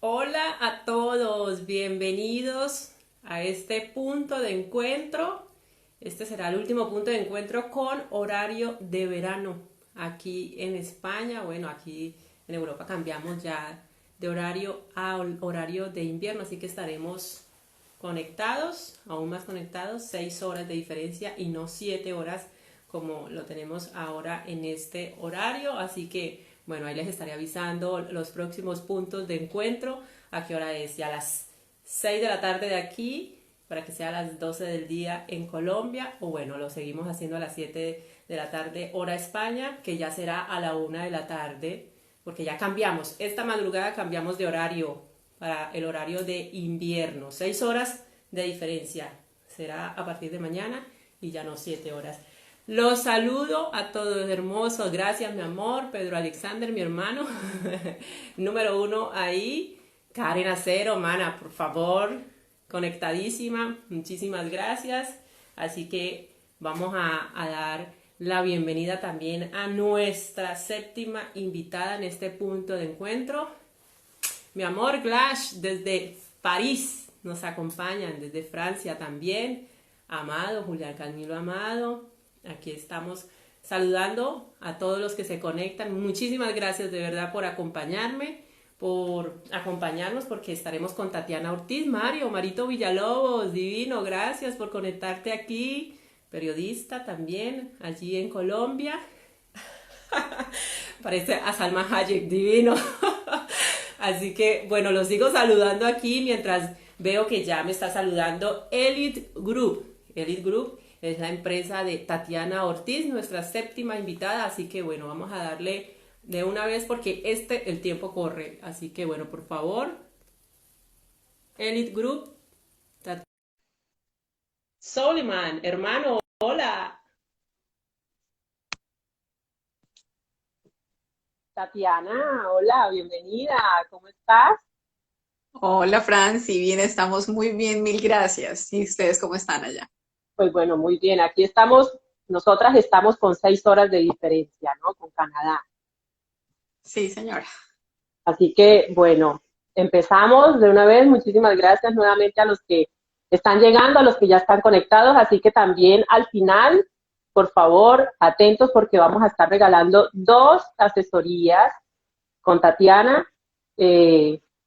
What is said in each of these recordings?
Hola a todos, bienvenidos a este punto de encuentro. Este será el último punto de encuentro con horario de verano. Aquí en España, bueno, aquí en Europa cambiamos ya de horario a horario de invierno, así que estaremos conectados, aún más conectados, 6 horas de diferencia y no 7 horas como lo tenemos ahora en este horario. Así que, bueno, ahí les estaré avisando los próximos puntos de encuentro. ¿A qué hora es? Ya a las 6 de la tarde de aquí, para que sea a las 12 del día en Colombia. O bueno, lo seguimos haciendo a las 7 de la tarde hora España, que ya será a la 1 de la tarde, porque ya cambiamos. Esta madrugada cambiamos de horario para el horario de invierno. 6 horas de diferencia. Será a partir de mañana y ya no 7 horas. Los saludo a todos hermosos. Gracias, mi amor. Pedro Alexander, mi hermano. Número uno ahí. Karen Acero, mana, por favor. Conectadísima. Muchísimas gracias. Así que vamos a dar la bienvenida también a nuestra séptima invitada en este punto de encuentro. Mi amor Glash, desde París nos acompañan, desde Francia también. Amado, Julián Camilo Amado. Aquí estamos saludando a todos los que se conectan. Muchísimas gracias de verdad por acompañarme, por acompañarnos, porque estaremos con Tatiana Ortiz, Mario, Marito Villalobos, divino, gracias por conectarte aquí. Periodista también, allí en Colombia. Parece a Salma Hayek, divino. Así que, bueno, los sigo saludando aquí mientras veo que ya me está saludando Elite Group. Elite Group es la empresa de Tatiana Ortiz, nuestra séptima invitada. Así que, bueno, vamos a darle de una vez porque el tiempo corre. Así que, bueno, por favor, Elite Group. Soliman, hermano, hola. Tatiana, hola, bienvenida, ¿cómo estás? Hola, Franci, bien, estamos muy bien, mil gracias. ¿Y ustedes cómo están allá? Pues bueno, muy bien, aquí estamos, nosotras estamos con 6 horas de diferencia, ¿no? Con Canadá. Sí, señora. Así que, bueno, empezamos de una vez. Muchísimas gracias nuevamente a los que están llegando, a los que ya están conectados. Así que también al final, por favor, atentos porque vamos a estar regalando 2 asesorías con Tatiana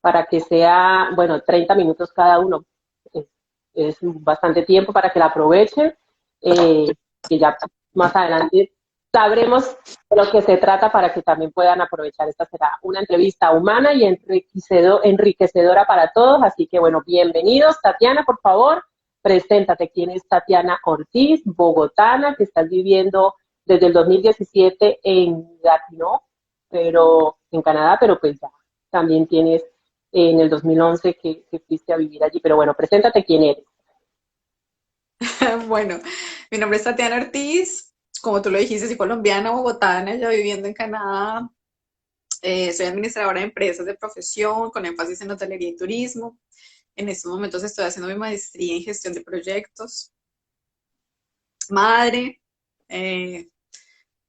para que sea, bueno, 30 minutos cada uno. Es, es bastante tiempo para que la aprovechen, eh, que ya más adelante sabremos de lo que se trata para que también puedan aprovechar. Esta será una entrevista humana y enriquecedora para todos. Así que, bueno, bienvenidos. Tatiana, por favor, preséntate. ¿Quién es Tatiana Ortiz, bogotana, que estás viviendo desde el 2017 en Gatineau, pero en Canadá, pero pues ya también tienes en el 2011 que fuiste a vivir allí. Pero bueno, preséntate quién eres. Bueno, mi nombre es Tatiana Ortiz, como tú lo dijiste, soy colombiana, bogotana, ya viviendo en Canadá. Soy administradora de empresas de profesión con énfasis en hotelería y turismo. En estos momentos estoy haciendo mi maestría en gestión de proyectos. Madre, eh,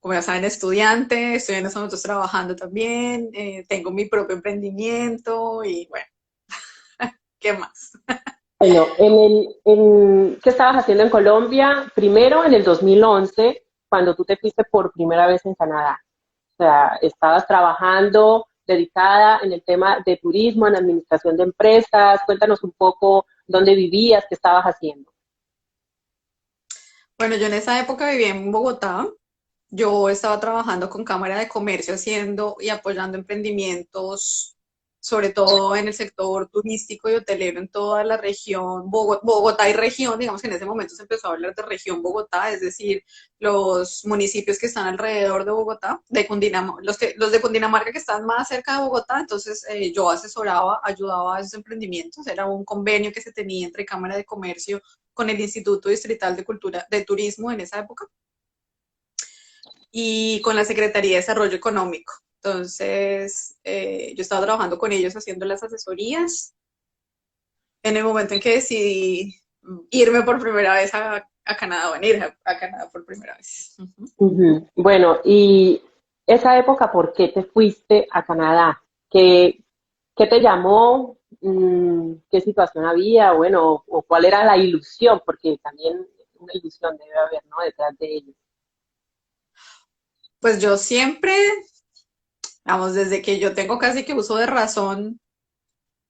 como ya saben, estudiante, estoy en estos momentos trabajando también, tengo mi propio emprendimiento y bueno, ¿qué más? Bueno, ¿qué estabas haciendo en Colombia? Primero, en el 2011, cuando tú te fuiste por primera vez en Canadá. O sea, estabas trabajando dedicada en el tema de turismo, en administración de empresas. Cuéntanos un poco dónde vivías, qué estabas haciendo. Bueno, yo en esa época vivía en Bogotá. Yo estaba trabajando con Cámara de Comercio haciendo y apoyando emprendimientos, sobre todo en el sector turístico y hotelero en toda la región, Bogotá y región, digamos que en ese momento se empezó a hablar de región Bogotá, es decir, los municipios que están alrededor de Bogotá, de Cundinamarca, los de Cundinamarca que están más cerca de Bogotá, entonces yo asesoraba, ayudaba a esos emprendimientos, era un convenio que se tenía entre Cámara de Comercio con el Instituto Distrital de Cultura, de Turismo en esa época y con la Secretaría de Desarrollo Económico. Entonces, yo estaba trabajando con ellos haciendo las asesorías. En el momento en que decidí irme por primera vez a Canadá, venir a Canadá por primera vez. Ujú. Bueno, y esa época, ¿por qué te fuiste a Canadá? ¿Qué ¿Qué te llamó? ¿Qué situación había? Bueno, o cuál era la ilusión, porque también una ilusión debe haber, ¿no? Detrás de ello. Pues yo siempre, vamos, desde que yo tengo casi que uso de razón,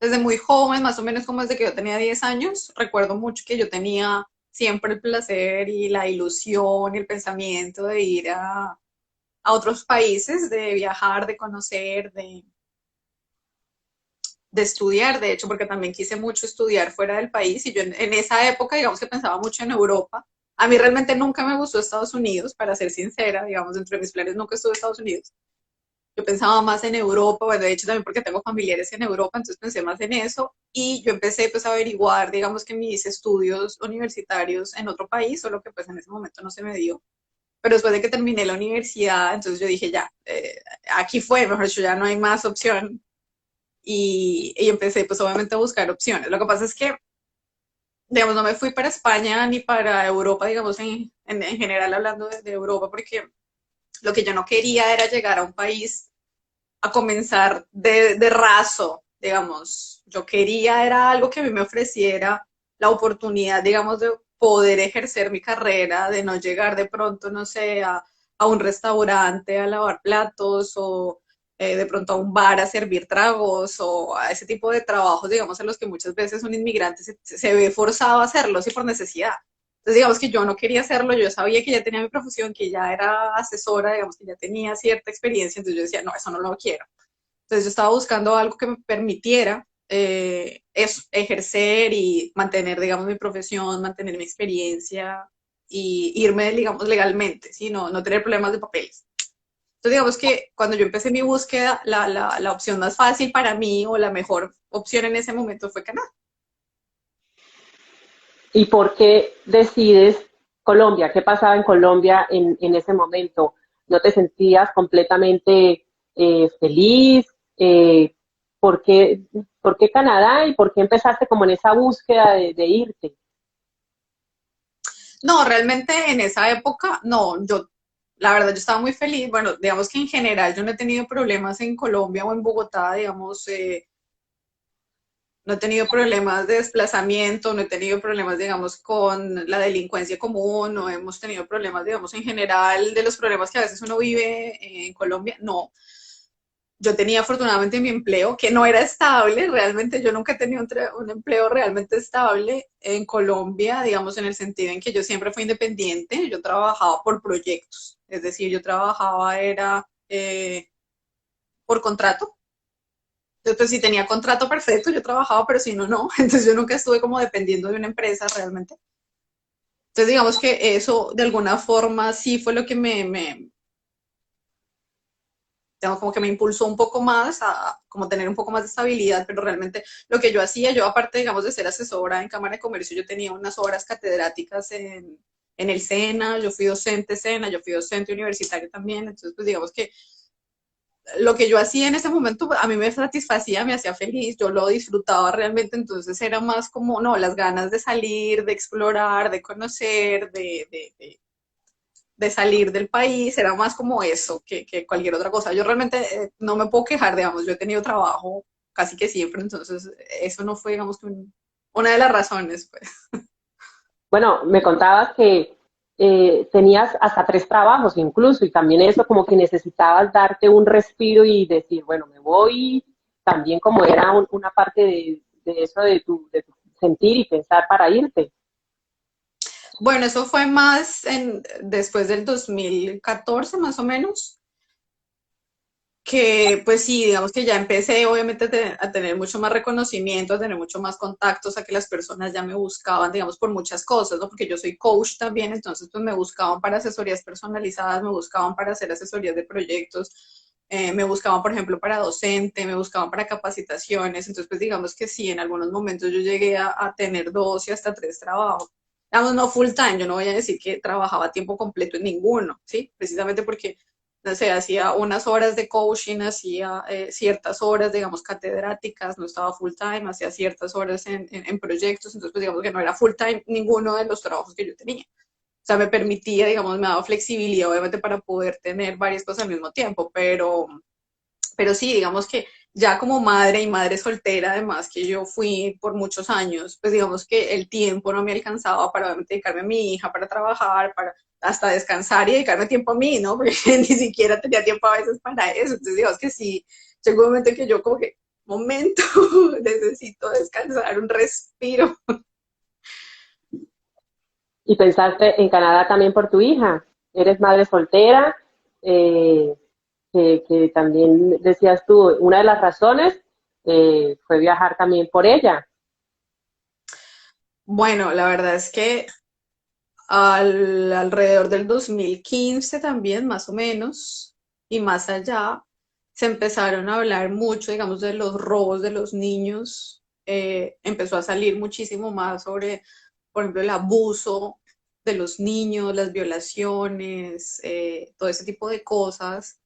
desde muy joven, más o menos como desde que yo tenía 10 años, recuerdo mucho que yo tenía siempre el placer y la ilusión y el pensamiento de ir a otros países, de viajar, de conocer, de estudiar, de hecho, porque también quise mucho estudiar fuera del país y yo en esa época, digamos que pensaba mucho en Europa. A mí realmente nunca me gustó Estados Unidos, para ser sincera, digamos, dentro de mis planes nunca estuve en Estados Unidos. Yo pensaba más en Europa, bueno, de hecho también porque tengo familiares en Europa, entonces pensé más en eso y yo empecé pues a averiguar, digamos que mis estudios universitarios en otro país, solo que pues en ese momento no se me dio. Pero después de que terminé la universidad, entonces yo dije ya, aquí fue, mejor dicho, ya no hay más opción y empecé pues obviamente a buscar opciones. Lo que pasa es que, digamos, no me fui para España ni para Europa, digamos, en general hablando de Europa, porque lo que yo no quería era llegar a un país a comenzar de raso, digamos. Yo quería, era algo que a mí me ofreciera la oportunidad, digamos, de poder ejercer mi carrera, de no llegar de pronto, no sé, a un restaurante a lavar platos o de pronto a un bar a servir tragos o a ese tipo de trabajos, digamos, en los que muchas veces un inmigrante se ve forzado a hacerlo, sí, por necesidad. Entonces, digamos que yo no quería hacerlo, yo sabía que ya tenía mi profesión, que ya era asesora, digamos que ya tenía cierta experiencia, entonces yo decía, no, eso no lo quiero. Entonces yo estaba buscando algo que me permitiera eso, ejercer y mantener, digamos, mi profesión, mantener mi experiencia y irme, digamos, legalmente, ¿sí? No tener problemas de papeles. Entonces, digamos que cuando yo empecé mi búsqueda, la opción más fácil para mí o la mejor opción en ese momento fue Canadá. ¿Y por qué decides Colombia? ¿Qué pasaba en Colombia en ese momento? ¿No te sentías completamente feliz? ¿Por qué, por qué Canadá y por qué empezaste como en esa búsqueda de irte? No, realmente en esa época, no, la verdad, yo estaba muy feliz. Bueno, digamos que en general yo no he tenido problemas en Colombia o en Bogotá, digamos, no he tenido problemas de desplazamiento, no he tenido problemas, digamos, con la delincuencia común, no hemos tenido problemas, digamos, en general de los problemas que a veces uno vive en Colombia, no. Yo tenía afortunadamente mi empleo, que no era estable, realmente yo nunca he tenido un empleo realmente estable en Colombia, digamos, en el sentido en que yo siempre fui independiente, yo trabajaba por proyectos, es decir, yo trabajaba era por contrato. Entonces, si tenía contrato perfecto, yo trabajaba, pero si no, no. Entonces, yo nunca estuve como dependiendo de una empresa realmente. Entonces, digamos que eso de alguna forma sí fue lo que digamos, como que me impulsó un poco más a como tener un poco más de estabilidad, pero realmente lo que yo hacía, yo aparte, digamos, de ser asesora en Cámara de Comercio, yo tenía unas horas catedráticas en el SENA, yo fui docente SENA, yo fui docente universitario también, entonces, pues digamos que lo que yo hacía en ese momento a mí me satisfacía, me hacía feliz, yo lo disfrutaba realmente, entonces era más como, no, las ganas de salir, de explorar, de conocer, de salir del país, era más como eso que cualquier otra cosa. Yo realmente no me puedo quejar, digamos, yo he tenido trabajo casi que siempre, entonces eso no fue, digamos, que una de las razones, pues. Bueno, me contabas que tenías hasta 3 trabajos incluso, y también eso como que necesitabas darte un respiro y decir, bueno, me voy, también como era una parte de eso de tu sentir y pensar para irte. Bueno, eso fue más después del 2014, más o menos, que pues sí, digamos que ya empecé obviamente a tener mucho más reconocimiento, a tener mucho más contactos, a que las personas ya me buscaban, digamos, por muchas cosas, ¿no? Porque yo soy coach también, entonces pues me buscaban para asesorías personalizadas, me buscaban para hacer asesorías de proyectos, me buscaban, por ejemplo, para docente, me buscaban para capacitaciones, entonces pues digamos que sí, en algunos momentos yo llegué a tener 2 y hasta 3 trabajos. Digamos, no full time, yo no voy a decir que trabajaba a tiempo completo en ninguno, ¿sí? Precisamente porque no sé, hacía unas horas de coaching, hacía ciertas horas, digamos, catedráticas, no estaba full time, hacía ciertas horas en proyectos, entonces pues digamos que no era full time ninguno de los trabajos que yo tenía. O sea, me permitía, digamos, me daba flexibilidad, obviamente, para poder tener varias cosas al mismo tiempo, pero sí, digamos que ya como madre y madre soltera, además que yo fui por muchos años, pues digamos que el tiempo no me alcanzaba para dedicarme a mi hija, para trabajar, para hasta descansar y dedicarme tiempo a mí, ¿no? Porque ni siquiera tenía tiempo a veces para eso. Entonces digamos que sí, llegó un momento en que yo como que, momento, necesito descansar, un respiro. Y pensaste en Canadá también por tu hija. Eres madre soltera, eh, que también decías tú, una de las razones fue viajar también por ella. Bueno, la verdad es que alrededor del 2015 también, más o menos, y más allá, se empezaron a hablar mucho, digamos, de los robos de los niños. Empezó a salir muchísimo más sobre, por ejemplo, el abuso de los niños, las violaciones, todo ese tipo de cosas.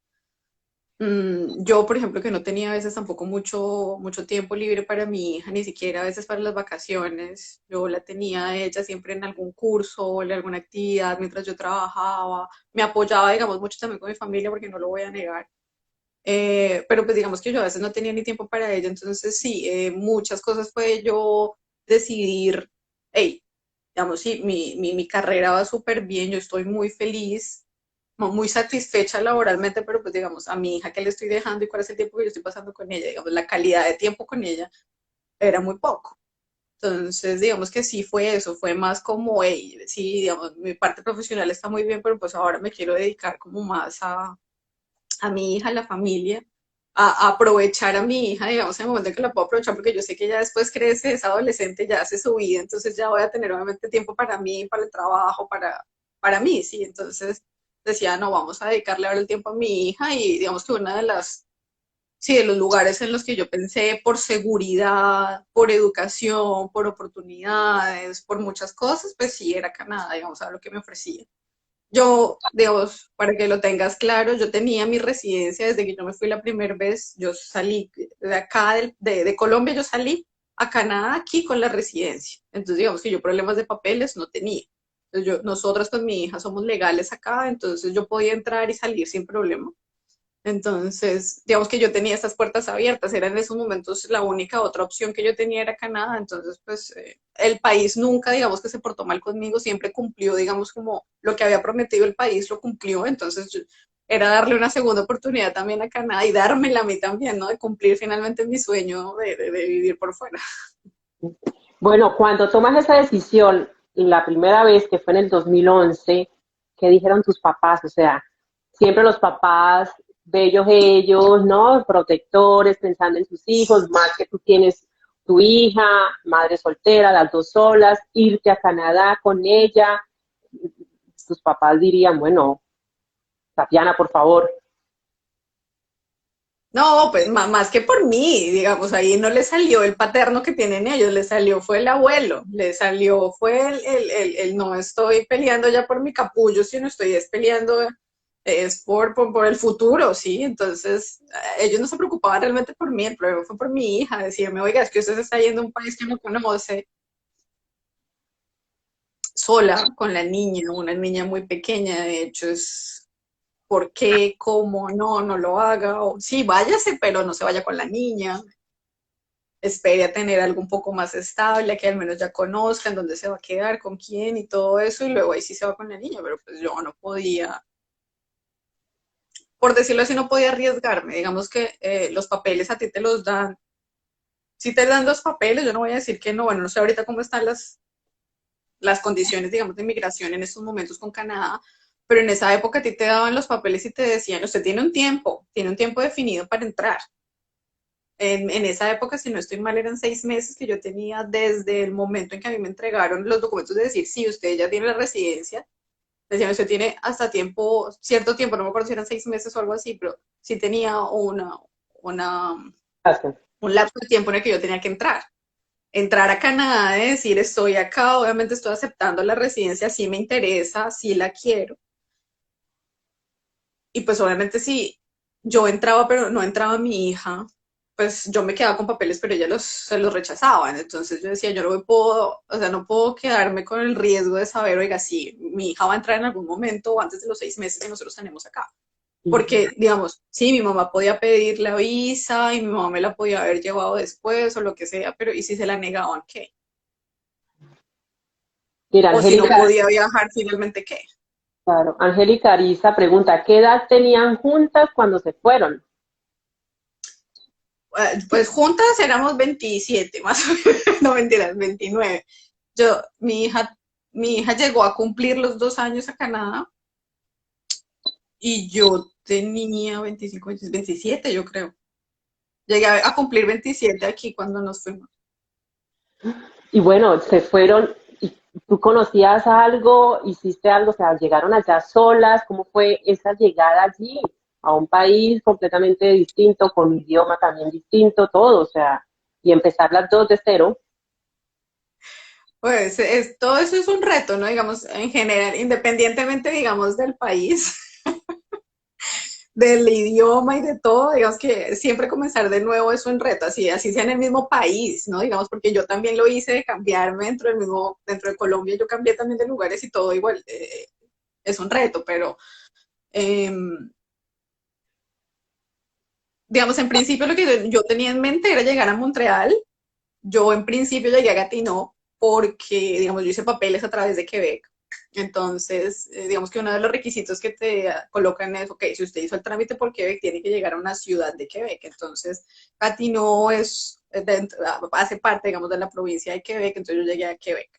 Yo, por ejemplo, que no tenía a veces tampoco mucho tiempo libre para mi hija, ni siquiera a veces para las vacaciones. Yo la tenía a ella siempre en algún curso o en alguna actividad mientras yo trabajaba. Me apoyaba, digamos, mucho también con mi familia, porque no lo voy a negar. Pero pues digamos que yo a veces no tenía ni tiempo para ella. Entonces sí, muchas cosas fue yo decidir, hey, digamos, sí, mi carrera va súper bien, yo estoy muy feliz, muy satisfecha laboralmente, pero pues digamos, a mi hija que le estoy dejando y cuál es el tiempo que yo estoy pasando con ella, digamos, la calidad de tiempo con ella era muy poco. Entonces, digamos que sí fue eso, fue más como, hey, sí, digamos, mi parte profesional está muy bien, pero pues ahora me quiero dedicar como más a mi hija, a la familia, a aprovechar a mi hija, digamos, en el momento en que la puedo aprovechar, porque yo sé que ya después crece, es adolescente, ya hace su vida, entonces ya voy a tener obviamente tiempo para mí, para el trabajo, para mí, sí. Entonces decía, no, vamos a dedicarle ahora el tiempo a mi hija y digamos que una de las, sí, de los lugares en los que yo pensé por seguridad, por educación, por oportunidades, por muchas cosas, pues sí, era Canadá, digamos, a lo que me ofrecía. Yo, Dios, para que lo tengas claro, yo tenía mi residencia desde que yo me fui la primera vez. Yo salí de acá, de Colombia, yo salí a Canadá aquí con la residencia. Entonces, digamos que yo problemas de papeles no tenía. Entonces, nosotras con mi hija somos legales acá, entonces yo podía entrar y salir sin problema. Entonces, digamos que yo tenía estas puertas abiertas, era en esos momentos la única otra opción que yo tenía era Canadá, entonces pues el país nunca, digamos que se portó mal conmigo, siempre cumplió, digamos, como lo que había prometido el país lo cumplió, entonces era darle una segunda oportunidad también a Canadá y dármela a mí también, ¿no? De cumplir finalmente mi sueño de vivir por fuera. Bueno, cuando tomas esa decisión, la primera vez que fue en el 2011, ¿qué dijeron tus papás? O sea, siempre los papás, bellos ellos, ¿no? Protectores, pensando en sus hijos, más que tú tienes tu hija, madre soltera, las dos solas, irte a Canadá con ella, tus papás dirían, bueno, Tatiana, por favor. No, pues más que por mí, digamos, ahí no le salió el paterno que tienen ellos, le salió fue el abuelo, le salió fue el no estoy peleando ya por mi capullo, sino estoy es peleando es por el futuro, ¿sí? Entonces, ellos no se preocupaban realmente por mí, el problema fue por mi hija, decirme, oiga, es que usted se está yendo a un país que no conoce, sola, con la niña, una niña muy pequeña, de hecho, es por qué, cómo, no lo haga, o sí, váyase, pero no se vaya con la niña, espere a tener algo un poco más estable, que al menos ya conozcan dónde se va a quedar, con quién y todo eso, y luego ahí sí se va con la niña, pero pues yo no podía, por decirlo así, no podía arriesgarme, digamos que los papeles a ti te los dan, si te dan los papeles, yo no voy a decir que no, bueno, no sé ahorita cómo están las condiciones, digamos, de inmigración en estos momentos con Canadá, pero en esa época a ti te daban los papeles y te decían, usted tiene un tiempo definido para entrar. En esa época, si no estoy mal, eran 6 meses que yo tenía desde el momento en que a mí me entregaron los documentos de decir, sí, usted ya tiene la residencia. Decían, usted tiene hasta tiempo, cierto tiempo, no me acuerdo si eran 6 meses o algo así, pero sí tenía una, un lapso de tiempo en el que yo tenía que entrar. Entrar a Canadá, de decir, estoy acá, obviamente estoy aceptando la residencia, sí me interesa, sí la quiero. Y pues obviamente si yo entraba, pero no entraba mi hija, pues yo me quedaba con papeles, pero ella se los rechazaban. Entonces yo decía, yo no me puedo, o sea, no puedo quedarme con el riesgo de saber, oiga, si mi hija va a entrar en algún momento o antes de los 6 meses que nosotros tenemos acá. porque, digamos, sí, mi mamá podía pedir la visa y mi mamá me la podía haber llevado después o lo que sea, pero ¿y si se la negaban qué? Mira, O si no Angélica, podía viajar finalmente qué. claro, Angélica Ariza pregunta, ¿qué edad tenían juntas cuando se fueron? Pues juntas éramos 27 más o menos, no mentiras, 29. Yo, mi hija llegó a cumplir los 2 años a Canadá y yo tenía 25, 27, yo creo. Llegué a cumplir 27 aquí cuando nos fuimos. Y bueno, se fueron, y tú conocías algo, hiciste algo, o sea, llegaron allá solas, ¿cómo fue esa llegada allí a un país completamente distinto, con un idioma también distinto, todo, o sea, y empezar las dos de cero? Pues todo eso es un reto, ¿no? Digamos, en general, independientemente, digamos, del país, del idioma y de todo, digamos que siempre comenzar de nuevo es un reto, así sea en el mismo país, ¿no? Digamos, porque yo también lo hice de cambiarme dentro de Colombia, yo cambié también de lugares y todo igual, es un reto, pero eh, digamos, en principio lo que yo tenía en mente era llegar a Montreal. Yo en principio llegué a Gatineau porque, digamos, yo hice papeles a través de Quebec. Entonces, digamos que uno de los requisitos que te colocan es, ok, si usted hizo el trámite por Quebec, tiene que llegar a una ciudad de Quebec. Entonces, Gatineau hace parte, digamos, de la provincia de Quebec, entonces yo llegué a Quebec.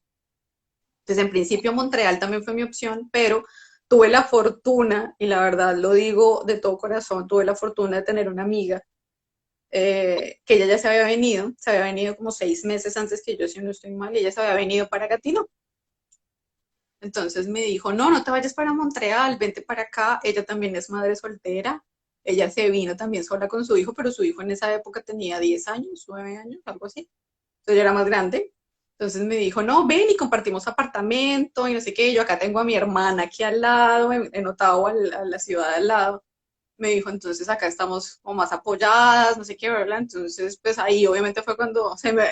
Entonces, en principio, Montreal también fue mi opción, pero tuve la fortuna, y la verdad lo digo de todo corazón, tuve la fortuna de tener una amiga que ella ya se había venido como 6 meses antes que yo, si no estoy mal, y ella se había venido para Gatineau. Entonces me dijo, no, no te vayas para Montreal, vente para acá. Ella también es madre soltera. Ella se vino también sola con su hijo, pero su hijo en esa época tenía 10 años, 9 años, algo así. Entonces yo era más grande. Entonces me dijo, no, ven y compartimos apartamento y no sé qué. Yo acá tengo a mi hermana aquí al lado, en Ottawa, a la ciudad al lado. Me dijo, entonces acá estamos como más apoyadas, no sé qué, ¿verdad? Entonces, pues ahí obviamente fue cuando se me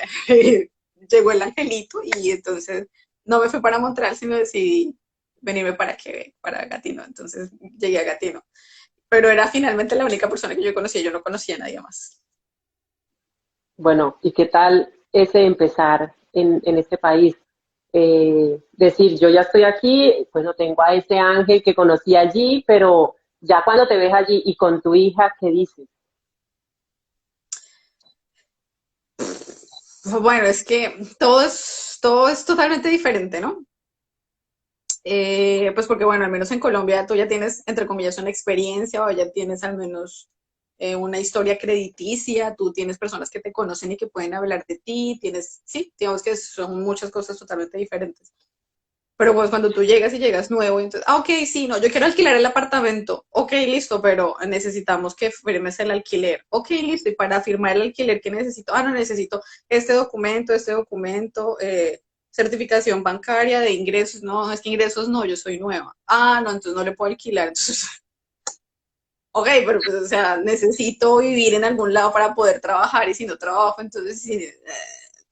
llegó el angelito y entonces no me fui para Montreal, sino decidí venirme para Quebec, para Gatineau. Entonces llegué a Gatineau. Pero era finalmente la única persona que yo conocía, yo no conocía a nadie más. Bueno, ¿y qué tal ese empezar en este país? Decir, yo ya estoy aquí, bueno, tengo a ese ángel que conocí allí, pero ya cuando te ves allí y con tu hija, ¿qué dices? Bueno, es que todo es totalmente diferente, ¿no? Pues porque, bueno, al menos en Colombia tú ya tienes, entre comillas, una experiencia o ya tienes al menos una historia crediticia, tú tienes personas que te conocen y que pueden hablar de ti, tienes, sí, digamos que son muchas cosas totalmente diferentes. Pero pues cuando tú llegas y llegas nuevo, entonces, ok, sí, no, yo quiero alquilar el apartamento, ok, listo, pero necesitamos que firmes el alquiler, ok, listo, y para firmar el alquiler, ¿qué necesito? No, necesito este documento, certificación bancaria de ingresos, no, es que ingresos no, yo soy nueva, no, entonces no le puedo alquilar, entonces, ok, pero pues, o sea, necesito vivir en algún lado para poder trabajar y si no trabajo, entonces, sí,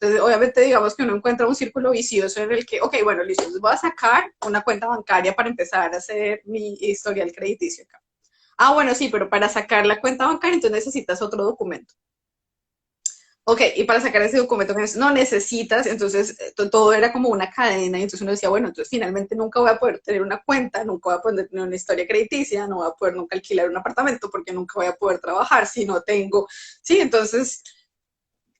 entonces, obviamente, digamos que uno encuentra un círculo vicioso en el que, ok, bueno, listo, entonces voy a sacar una cuenta bancaria para empezar a hacer mi historial crediticio acá. Bueno, sí, pero para sacar la cuenta bancaria, entonces necesitas otro documento. Ok, y para sacar ese documento no necesitas, entonces todo era como una cadena, y entonces uno decía, bueno, entonces finalmente nunca voy a poder tener una cuenta, nunca voy a poder tener una historia crediticia, no voy a poder nunca alquilar un apartamento porque nunca voy a poder trabajar si no tengo, sí, entonces,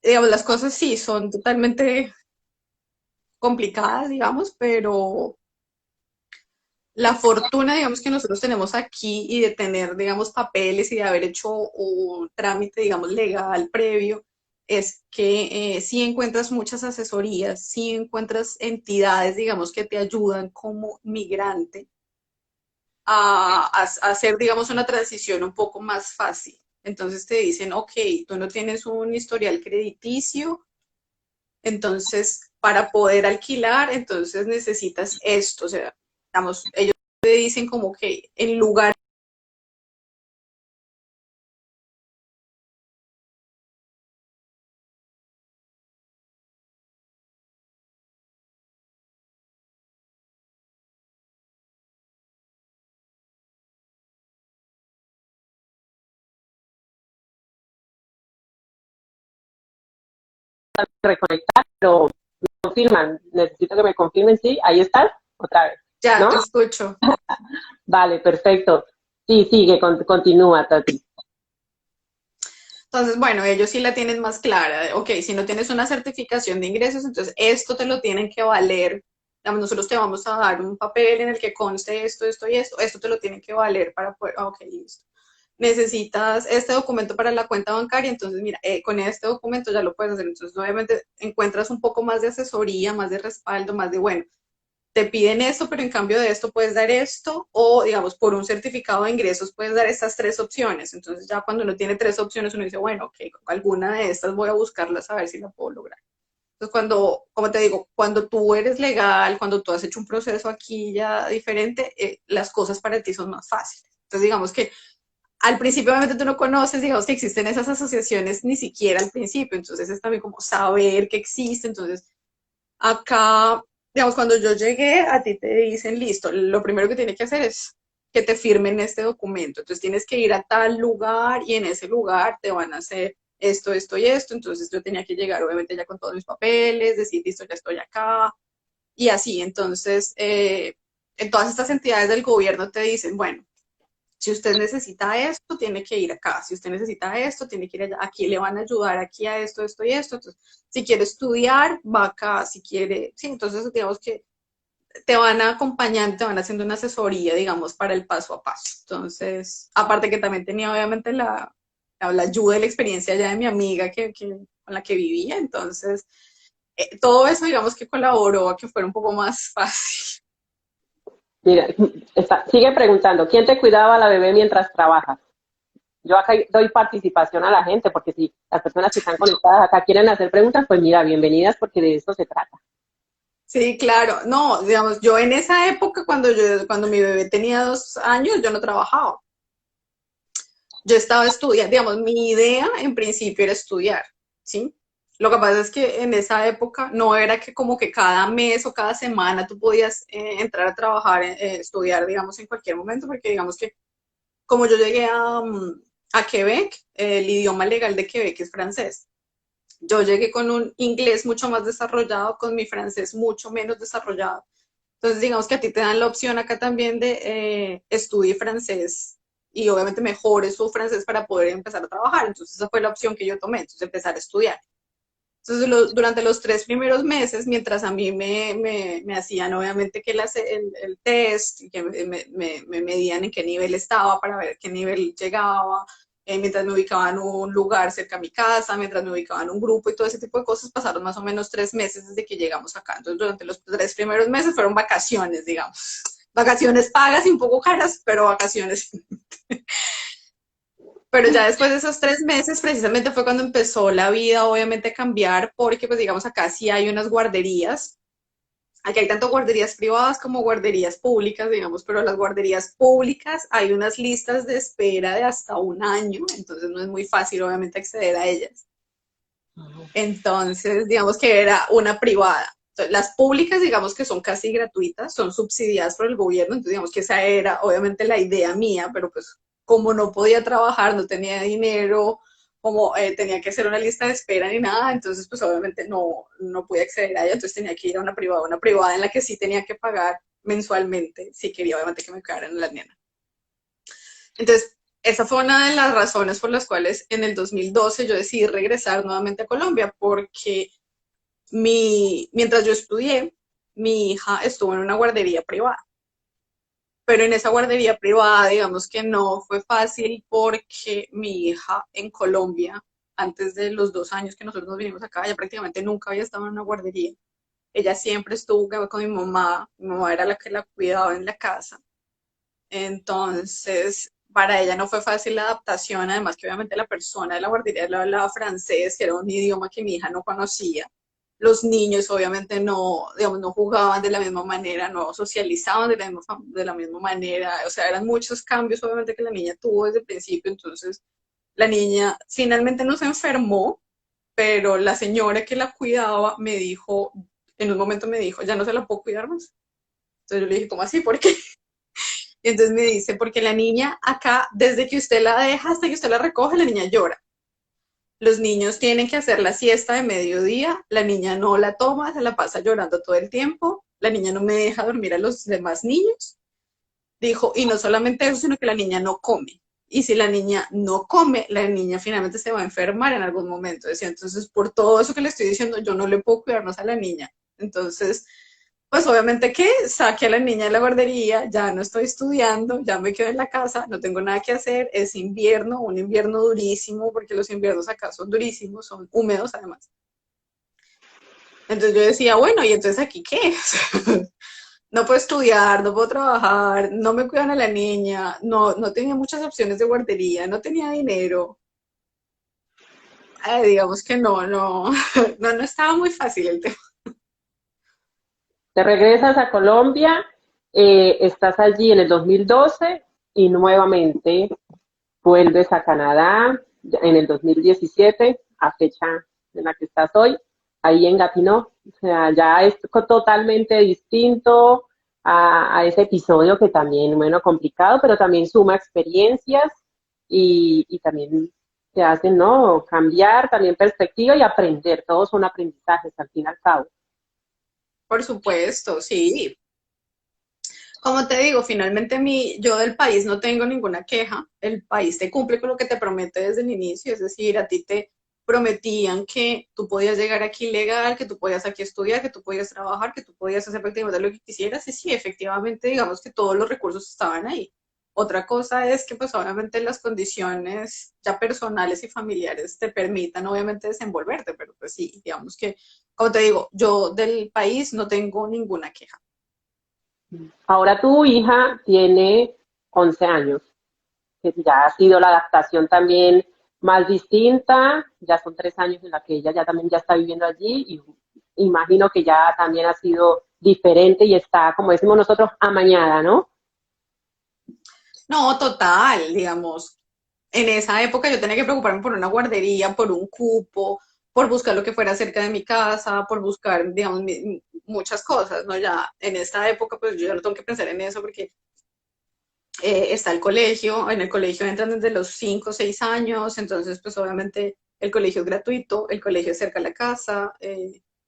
digamos, las cosas sí son totalmente complicadas, digamos, pero la fortuna, digamos, que nosotros tenemos aquí y de tener, digamos, papeles y de haber hecho un trámite, digamos, legal previo, es que sí encuentras muchas asesorías, sí encuentras entidades, digamos, que te ayudan como migrante a hacer, digamos, una transición un poco más fácil. Entonces te dicen, ok, tú no tienes un historial crediticio, entonces para poder alquilar, entonces necesitas esto, o sea, digamos, ellos te dicen como que en lugar reconectar, pero me confirman, necesito que me confirmen, sí, ahí estás, otra vez, Ya, ¿no? te escucho. Vale, perfecto. Sí, sigue, continúa, Tati. Entonces, bueno, ellos sí la tienen más clara. Ok, si no tienes una certificación de ingresos, entonces esto te lo tienen que valer. Digamos, nosotros te vamos a dar un papel en el que conste esto, esto y esto. Esto te lo tienen que valer para poder. Ok, listo. Necesitas este documento para la cuenta bancaria, entonces mira, con este documento ya lo puedes hacer. Entonces, obviamente, encuentras un poco más de asesoría, más de respaldo, más de, bueno, te piden esto, pero en cambio de esto puedes dar esto, o digamos, por un certificado de ingresos puedes dar estas tres opciones. Entonces ya cuando uno tiene tres opciones, uno dice, bueno, ok, alguna de estas voy a buscarlas a ver si la puedo lograr. Entonces cuando, como te digo, cuando tú eres legal, cuando tú has hecho un proceso aquí ya diferente, las cosas para ti son más fáciles. Entonces digamos que al principio obviamente tú no conoces, digamos que existen esas asociaciones ni siquiera al principio, entonces es también como saber que existe, entonces acá, digamos, cuando yo llegué, a ti te dicen, listo, lo primero que tienes que hacer es que te firmen este documento. Entonces tienes que ir a tal lugar y en ese lugar te van a hacer esto, esto y esto. Entonces yo tenía que llegar, obviamente, ya con todos mis papeles, decir, listo, ya estoy acá. Y así, entonces, en todas estas entidades del gobierno te dicen, bueno, si usted necesita esto, tiene que ir acá. Si usted necesita esto, tiene que ir allá. Aquí le van a ayudar, aquí a esto, esto y esto. Entonces, si quiere estudiar, va acá. Si quiere, sí, entonces digamos que te van acompañando, te van haciendo una asesoría, digamos, para el paso a paso. Entonces, aparte que también tenía obviamente la ayuda y la experiencia ya de mi amiga con la que vivía. Entonces, todo eso, digamos que colaboró a que fuera un poco más fácil. Mira, sigue preguntando, ¿quién te cuidaba a la bebé mientras trabajas? Yo acá doy participación a la gente, porque si las personas que están conectadas acá quieren hacer preguntas, pues mira, bienvenidas, porque de eso se trata. Sí, claro. No, digamos, yo en esa época, cuando mi bebé tenía 2 años, yo no trabajaba. Yo estaba estudiando, digamos, mi idea en principio era estudiar, ¿sí? Lo que pasa es que en esa época no era que como que cada mes o cada semana tú podías entrar a trabajar, estudiar, digamos, en cualquier momento, porque digamos que como yo llegué a Quebec, el idioma legal de Quebec es francés. Yo llegué con un inglés mucho más desarrollado, con mi francés mucho menos desarrollado. Entonces, digamos que a ti te dan la opción acá también de estudie francés y obviamente mejore su francés para poder empezar a trabajar. Entonces, esa fue la opción que yo tomé, entonces empezar a estudiar. Entonces, durante los 3 primeros meses, mientras a mí me hacían obviamente que el test, que me medían en qué nivel estaba para ver qué nivel llegaba, mientras me ubicaban en un lugar cerca a mi casa, mientras me ubicaban en un grupo y todo ese tipo de cosas, pasaron más o menos 3 meses desde que llegamos acá. Entonces, durante los 3 primeros meses fueron vacaciones, digamos. Vacaciones pagas y un poco caras, pero vacaciones. Pero ya después de esos 3 meses, precisamente fue cuando empezó la vida, obviamente, a cambiar, porque, pues, digamos, acá sí hay unas guarderías. Aquí hay tanto guarderías privadas como guarderías públicas, digamos, pero las guarderías públicas hay unas listas de espera de hasta un año, entonces no es muy fácil, obviamente, acceder a ellas. Entonces, digamos que era una privada. Entonces, las públicas, digamos que son casi gratuitas, son subsidiadas por el gobierno, entonces digamos que esa era obviamente la idea mía, pero pues como no podía trabajar, no tenía dinero, como tenía que hacer una lista de espera ni nada, entonces pues obviamente no pude acceder a ella, entonces tenía que ir a una privada en la que sí tenía que pagar mensualmente, si quería obviamente que me quedaran la nena. Entonces, esa fue una de las razones por las cuales en el 2012 yo decidí regresar nuevamente a Colombia, porque mientras yo estudié, mi hija estuvo en una guardería privada. Pero en esa guardería privada, digamos que no fue fácil porque mi hija en Colombia, antes de los 2 años que nosotros nos vinimos acá, ella prácticamente nunca había estado en una guardería. Ella siempre estuvo con mi mamá era la que la cuidaba en la casa. Entonces, para ella no fue fácil la adaptación, además que obviamente la persona de la guardería le hablaba francés, que era un idioma que mi hija no conocía. Los niños obviamente no, digamos, no jugaban de la misma manera, no socializaban de la misma manera, o sea, eran muchos cambios obviamente que la niña tuvo desde el principio, entonces la niña finalmente no se enfermó, pero la señora que la cuidaba me dijo, en un momento me dijo, ya no se la puedo cuidar más. Entonces yo le dije, ¿cómo así? ¿Por qué? Y entonces me dice, porque la niña acá, desde que usted la deja hasta que usted la recoge, la niña llora. los niños tienen que hacer la siesta de mediodía, la niña no la toma, se la pasa llorando todo el tiempo, la niña no me deja dormir a los demás niños. Dijo, y no solamente eso, sino que la niña no come. Y si la niña no come, la niña finalmente se va a enfermar en algún momento. Decía, entonces, por todo eso que le estoy diciendo, yo no le puedo cuidar más a la niña. Entonces, pues obviamente que saqué a la niña de la guardería, ya no estoy estudiando, ya me quedo en la casa, no tengo nada que hacer, es invierno, un invierno durísimo, porque los inviernos acá son durísimos, son húmedos además. Entonces yo decía, bueno, ¿y entonces aquí qué? No puedo estudiar, no puedo trabajar, no me cuidan a la niña, no tenía muchas opciones de guardería, no tenía dinero. Digamos que no estaba muy fácil el tema. Te regresas a Colombia, estás allí en el 2012 y nuevamente vuelves a Canadá en el 2017, a fecha en la que estás hoy, ahí en Gatineau. O sea, ya es totalmente distinto a ese episodio que también, bueno, complicado, pero también suma experiencias y también te hacen, ¿no? Cambiar también perspectiva y aprender. Todos son aprendizajes al fin y al cabo. Por supuesto, sí. Como te digo, finalmente yo del país no tengo ninguna queja. El país te cumple con lo que te promete desde el inicio, es decir, a ti te prometían que tú podías llegar aquí legal, que tú podías aquí estudiar, que tú podías trabajar, que tú podías hacer prácticamente lo que quisieras. Y sí, efectivamente, digamos que todos los recursos estaban ahí. Otra cosa es que pues obviamente las condiciones ya personales y familiares te permitan obviamente desenvolverte, pero pues sí, digamos que, como te digo, yo del país no tengo ninguna queja. Ahora tu hija tiene 11 años, que ya ha sido la adaptación también más distinta, ya son 3 años en la que ella ya también ya está viviendo allí y imagino que ya también ha sido diferente y está, como decimos nosotros, amañada, ¿no? No, total, digamos, en esa época yo tenía que preocuparme por una guardería, por un cupo, por buscar lo que fuera cerca de mi casa, por buscar, digamos, muchas cosas, ¿no? Ya en esta época, pues yo ya no tengo que pensar en eso porque está el colegio, en el colegio entran desde los 5 o 6 años, entonces pues obviamente el colegio es gratuito, el colegio es cerca de la casa,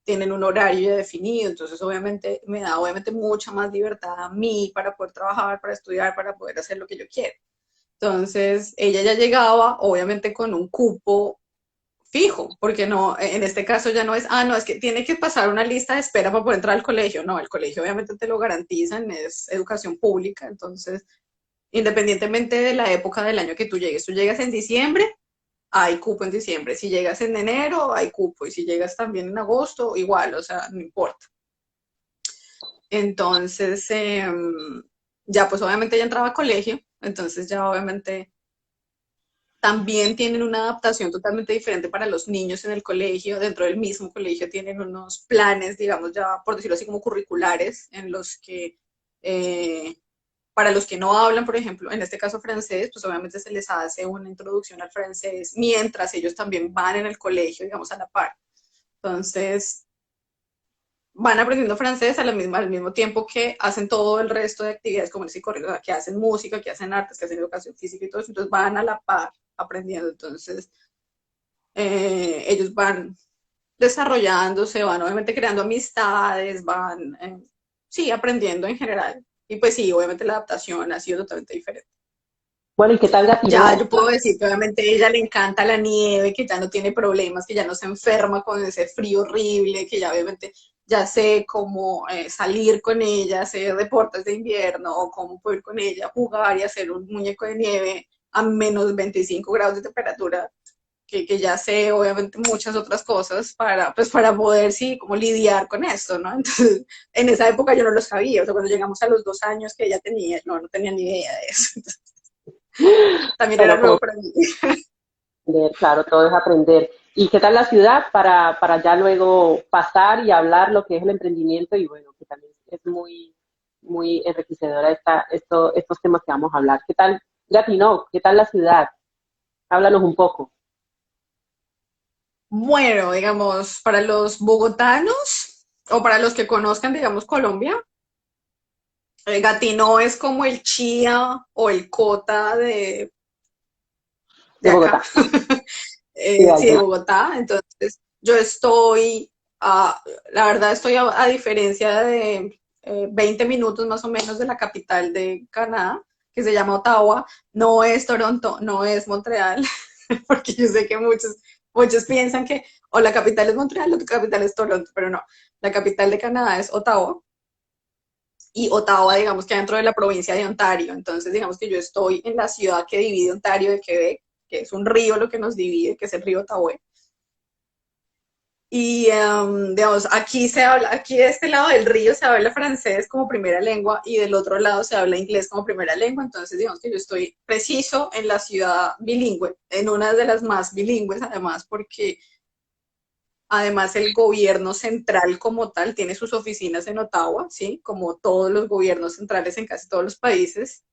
tienen un horario ya definido, entonces obviamente me da obviamente mucha más libertad a mí para poder trabajar, para estudiar, para poder hacer lo que yo quiero. Entonces, ella ya llegaba, obviamente, con un cupo fijo, porque no, en este caso ya no es, no, es que tiene que pasar una lista de espera para poder entrar al colegio. No, el colegio obviamente te lo garantizan, es educación pública, entonces, independientemente de la época del año que tú llegas en diciembre, hay cupo en diciembre. Si llegas en enero, hay cupo. Y si llegas también en agosto, igual, o sea, no importa. Entonces, ya pues obviamente ya entraba a colegio, entonces ya obviamente también tienen una adaptación totalmente diferente para los niños en el colegio. Dentro del mismo colegio tienen unos planes, digamos, ya por decirlo así, como curriculares, en los que eh, para los que no hablan, por ejemplo, en este caso francés, pues obviamente se les hace una introducción al francés mientras ellos también van en el colegio, digamos, a la par. Entonces, van aprendiendo francés al mismo tiempo que hacen todo el resto de actividades como el psicorrido, que hacen música, que hacen artes, que hacen educación física y todo eso, entonces van a la par aprendiendo. Entonces, ellos van desarrollándose, van obviamente creando amistades, van, sí, aprendiendo en general. Y pues sí, obviamente la adaptación ha sido totalmente diferente. Bueno, ¿y qué tal Ya Gatineau? yo puedo decir que obviamente a ella le encanta la nieve, que ya no tiene problemas, que ya no se enferma con ese frío horrible, que ya obviamente ya sé cómo salir con ella, hacer deportes de invierno, o cómo poder con ella jugar y hacer un muñeco de nieve a menos 25 grados de temperatura, que ya sé obviamente muchas otras cosas para, pues para poder, sí, como lidiar con esto, ¿no? Entonces, en esa época yo no lo sabía, o sea, cuando llegamos a los 2 años que ella tenía, no tenía ni idea de eso. Entonces, también era Bueno, nuevo como para mí. aprender, claro, todo es aprender. ¿Y qué tal la ciudad para ya luego pasar y hablar lo que es el emprendimiento? Y bueno, que también es muy, muy enriquecedora estos temas que vamos a hablar. ¿Qué tal Gatineau? ¿Qué tal la ciudad? Háblanos un poco. Bueno, digamos, para los bogotanos o para los que conozcan, digamos, Colombia, Gatineau es como el Chía o el Cota de De acá. Bogotá. Sí, sí, de allá. Bogotá. Entonces, yo estoy, la verdad, estoy a diferencia de 20 minutos más o menos de la capital de Canadá, que se llama Ottawa. No es Toronto, no es Montreal, porque yo sé que muchos piensan que o la capital es Montreal o la capital es Toronto, pero no. La capital de Canadá es Ottawa y Ottawa, digamos que dentro de la provincia de Ontario. Entonces, digamos que yo estoy en la ciudad que divide Ontario de Quebec, que es un río lo que nos divide, que es el río Ottawa. Y, digamos, aquí se habla, aquí de este lado del río se habla francés como primera lengua y del otro lado se habla inglés como primera lengua. Entonces, digamos que yo estoy preciso en la ciudad bilingüe, en una de las más bilingües, además, porque además el gobierno central como tal tiene sus oficinas en Ottawa, ¿sí? Como todos los gobiernos centrales en casi todos los países.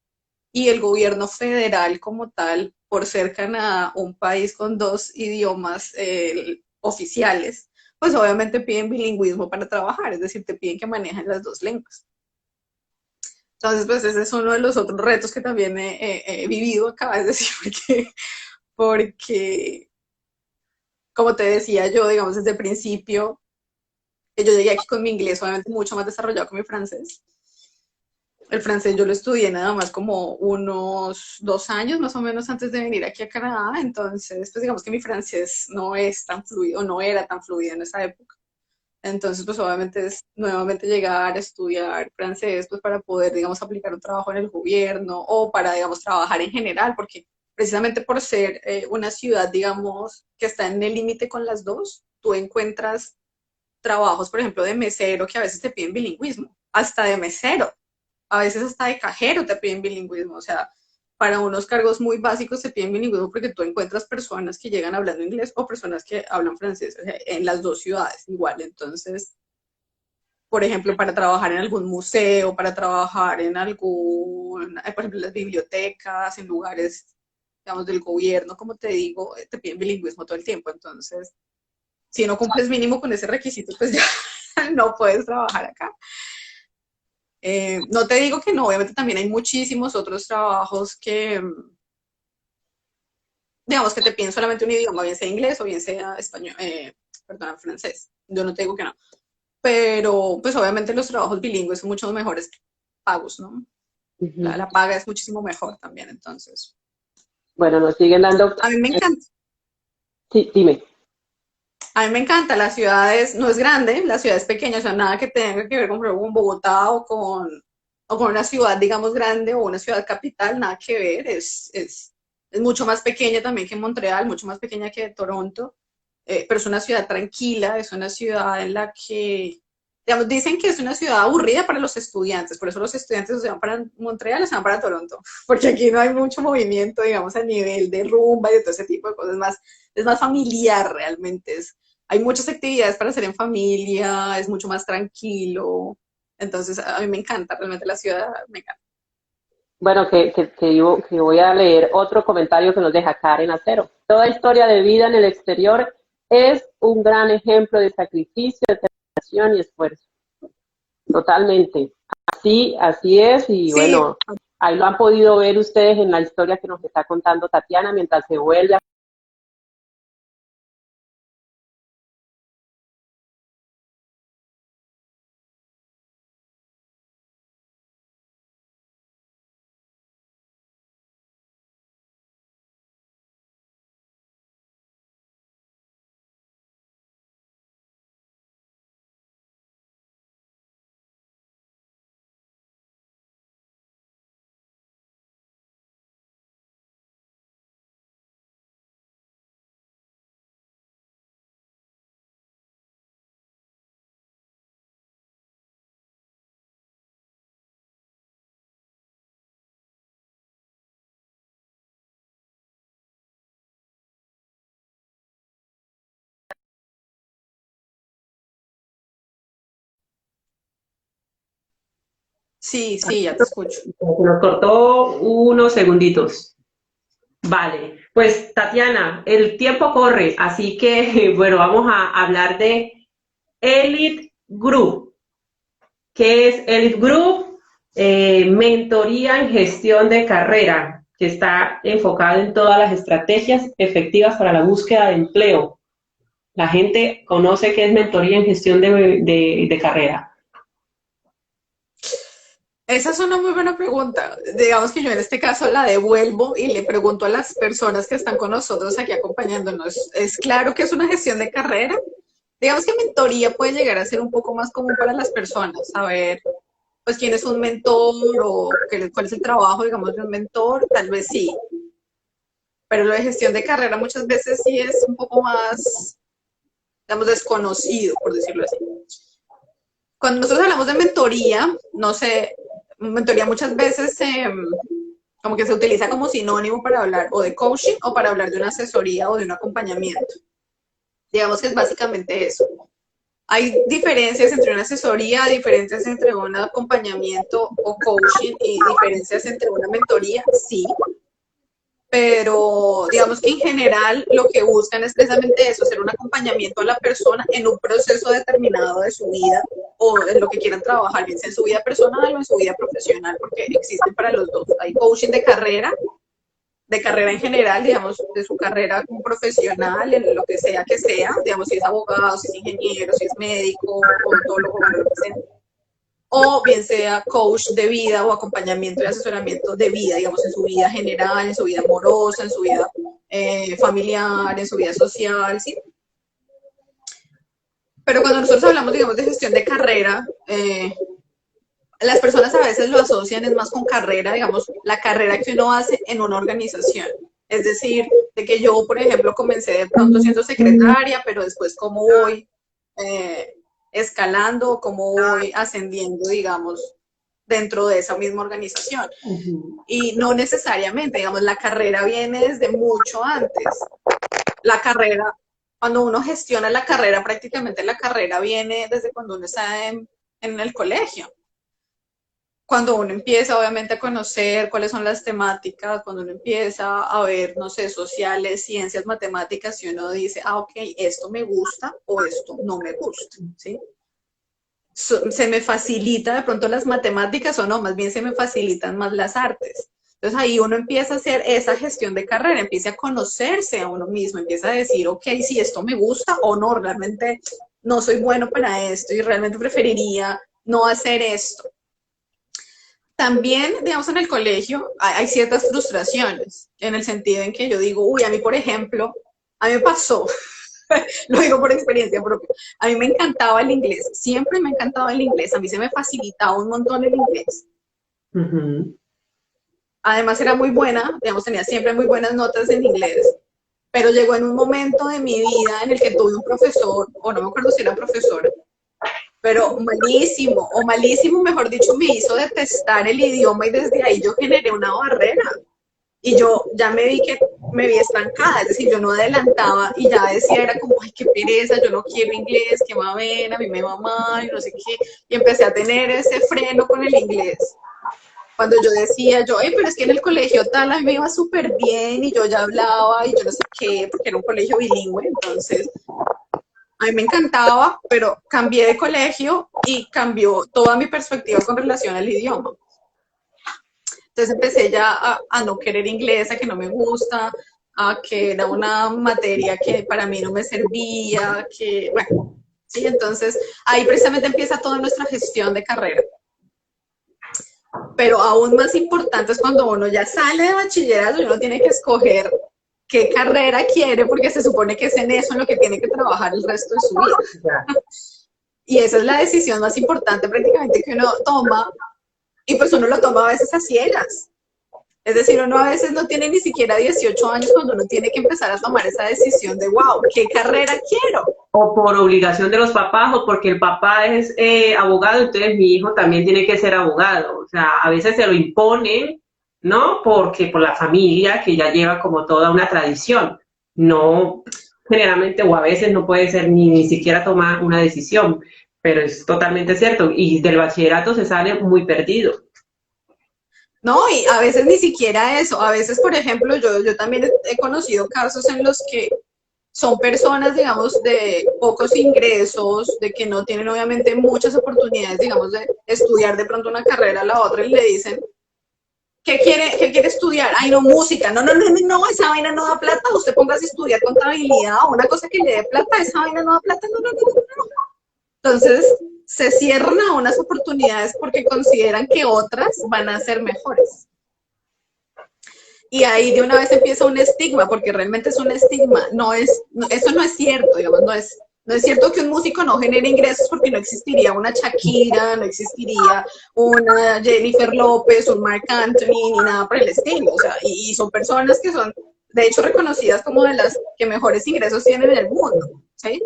Y el gobierno federal como tal, por ser Canadá un país con dos idiomas oficiales, pues obviamente piden bilingüismo para trabajar, es decir, te piden que manejen las dos lenguas. Entonces, pues ese es uno de los otros retos que también he vivido acá, es decir, porque, como te decía yo, digamos, desde el principio, que yo llegué aquí con mi inglés, obviamente mucho más desarrollado que mi francés. El francés yo lo estudié nada más como unos 2 años más o menos antes de venir aquí a Canadá, entonces pues digamos que mi francés no es tan fluido, no era tan fluido en esa época. Entonces pues obviamente es nuevamente llegar a estudiar francés pues para poder digamos aplicar un trabajo en el gobierno o para digamos trabajar en general, porque precisamente por ser una ciudad digamos que está en el límite con las dos, tú encuentras trabajos por ejemplo de mesero que a veces te piden bilingüismo, hasta de mesero a veces hasta de cajero te piden bilingüismo, o sea, para unos cargos muy básicos te piden bilingüismo porque tú encuentras personas que llegan hablando inglés o personas que hablan francés, o sea, en las dos ciudades igual. Entonces, por ejemplo, para trabajar en algún museo, para trabajar en algún, por ejemplo, en las bibliotecas, en lugares, digamos, del gobierno, como te digo, te piden bilingüismo todo el tiempo. Entonces, si no cumples mínimo con ese requisito, pues ya no puedes trabajar acá. No te digo que no, obviamente también hay muchísimos otros trabajos que, digamos, que te piden solamente un idioma, bien sea inglés o bien sea español, perdón, francés. Yo no te digo que no. Pero, pues obviamente los trabajos bilingües son mucho mejores pagos, ¿no? La, Ujú. la paga es muchísimo mejor también, entonces. Bueno, nos siguen dando. A mí me encanta. Sí, dime. A mí me encanta, la ciudad no es grande, la ciudad es pequeña, o sea, nada que tenga que ver con, por ejemplo, con Bogotá o con una ciudad, digamos, grande o una ciudad capital, nada que ver, es mucho más pequeña también que Montreal, mucho más pequeña que Toronto, pero es una ciudad tranquila, es una ciudad en la que, digamos, dicen que es una ciudad aburrida para los estudiantes, por eso los estudiantes se van para Montreal o se van para Toronto, porque aquí no hay mucho movimiento, digamos, a nivel de rumba y de todo ese tipo de cosas, es más familiar realmente, hay muchas actividades para hacer en familia, es mucho más tranquilo. Entonces, a mí me encanta, realmente la ciudad me encanta. Bueno, que voy a leer otro comentario que nos deja Karen Acero. Toda historia de vida en el exterior es un gran ejemplo de sacrificio, determinación y esfuerzo. Totalmente. Así es, y Sí, bueno, ahí lo han podido ver ustedes en la historia que nos está contando Tatiana mientras se vuelve a. sí, sí, ya te escucho. Se nos cortó unos segunditos. Vale, pues Tatiana, el tiempo corre, así que bueno, vamos a hablar de Elite Group. ¿Qué es Elite Group? Mentoría en gestión de carrera. que está enfocado en todas las estrategias efectivas para la búsqueda de empleo. La gente conoce qué es mentoría en gestión de carrera. Esa es una muy buena pregunta. Digamos que yo en este caso la devuelvo y le pregunto a las personas que están con nosotros aquí acompañándonos. ¿Es claro que es una gestión de carrera? Digamos que mentoría puede llegar a ser un poco más común para las personas, saber pues quién es un mentor o cuál es el trabajo, digamos, de un mentor, tal vez sí. Pero lo de gestión de carrera muchas veces sí es un poco más, digamos, desconocido, por decirlo así. Cuando nosotros hablamos de mentoría, no sé, mentoría muchas veces como que se utiliza como sinónimo para hablar o de coaching o para hablar de una asesoría o de un acompañamiento. Digamos que es básicamente eso. Hay diferencias entre una asesoría, diferencias entre un acompañamiento o coaching y diferencias entre una mentoría, sí, pero digamos que en general lo que buscan es precisamente eso, hacer un acompañamiento a la persona en un proceso determinado de su vida o en lo que quieran trabajar, bien sea en su vida personal o en su vida profesional, porque existen para los dos. Hay coaching de carrera en general, digamos, de su carrera como profesional, en lo que sea, digamos, si es abogado, si es ingeniero, si es médico, odontólogo, bueno, lo que sea. O bien sea coach de vida o acompañamiento y asesoramiento de vida, digamos, en su vida general, en su vida amorosa, en su vida familiar, en su vida social, ¿sí? Pero cuando nosotros hablamos, digamos, de gestión de carrera, las personas a veces lo asocian es más con carrera, digamos, la carrera que uno hace en una organización. Es decir, de que yo, por ejemplo, comencé de pronto siendo secretaria, pero después cómo voy escalando, cómo voy ascendiendo, digamos, dentro de esa misma organización. Y no necesariamente, digamos, la carrera viene desde mucho antes. La carrera, cuando uno gestiona la carrera, prácticamente la carrera viene desde cuando uno está en el colegio. Cuando uno empieza, obviamente, a conocer cuáles son las temáticas, cuando uno empieza a ver, no sé, sociales, ciencias, matemáticas, y uno dice, ah, ok, esto me gusta o esto no me gusta, ¿sí? Se me facilita de pronto las matemáticas o no, más bien se me facilitan más las artes. Entonces ahí uno empieza a hacer esa gestión de carrera, empieza a conocerse a uno mismo, empieza a decir, ok, si esto me gusta o no, realmente no soy bueno para esto y realmente preferiría no hacer esto. También, digamos, en el colegio hay ciertas frustraciones, en el sentido en que yo digo, uy, a mí, por ejemplo, a mí me pasó, lo digo por experiencia propia, a mí me encantaba el inglés, siempre me encantaba el inglés, a mí se me facilitaba un montón el inglés. Además era muy buena, digamos, tenía siempre muy buenas notas en inglés, pero llegó en un momento de mi vida en el que tuve un profesor, o no me acuerdo si era profesora, pero malísimo, o malísimo, mejor dicho, me hizo detestar el idioma y desde ahí yo generé una barrera. Y yo ya me vi estancada, es decir, yo no adelantaba y ya decía, era como, ay, qué pereza, yo no quiero inglés, qué va a ver, a mí me va mal, y no sé qué. Y empecé a tener ese freno con el inglés. Cuando yo decía, pero es que en el colegio tal, a mí me iba súper bien y yo ya hablaba y yo no sé qué, porque era un colegio bilingüe, entonces a mí me encantaba, pero cambié de colegio y cambió toda mi perspectiva con relación al idioma. Entonces empecé ya a no querer inglés, a que no me gusta, a que era una materia que para mí no me servía, que, bueno, sí, entonces ahí precisamente empieza toda nuestra gestión de carrera. Pero aún más importante es cuando uno ya sale de bachillerato y uno tiene que escoger qué carrera quiere, porque se supone que es en eso en lo que tiene que trabajar el resto de su vida. Y esa es la decisión más importante prácticamente que uno toma, y pues uno lo toma a veces a ciegas. Es decir, uno a veces no tiene ni siquiera 18 años cuando uno tiene que empezar a tomar esa decisión de, wow, ¿qué carrera quiero? O por obligación de los papás, o porque el papá es abogado, entonces mi hijo también tiene que ser abogado. O sea, a veces se lo imponen, ¿no? Porque por la familia, que ya lleva como toda una tradición. No, generalmente, o a veces no puede ser ni siquiera tomar una decisión, pero es totalmente cierto. Y del bachillerato se sale muy perdido. No, y a veces ni siquiera eso. A veces, por ejemplo, yo también he conocido casos en los que son personas, digamos, de pocos ingresos, de que no tienen obviamente muchas oportunidades, digamos, de estudiar de pronto una carrera a la otra y le dicen, qué quiere estudiar? Ay, no, música. No, no, no, no, no, esa vaina no da plata. Usted póngase a estudiar contabilidad o una cosa que le dé plata, esa vaina no da plata. No, no, no, no, no. Entonces, se cierran a unas oportunidades porque consideran que otras van a ser mejores. Y ahí de una vez empieza un estigma, porque realmente es un estigma. Eso no es cierto, digamos, no es cierto que un músico no genere ingresos porque no existiría una Shakira, no existiría una Jennifer López, un Marc Anthony, ni nada por el estilo. O sea, y son personas que son, de hecho, reconocidas como de las que mejores ingresos tienen en el mundo, ¿sí?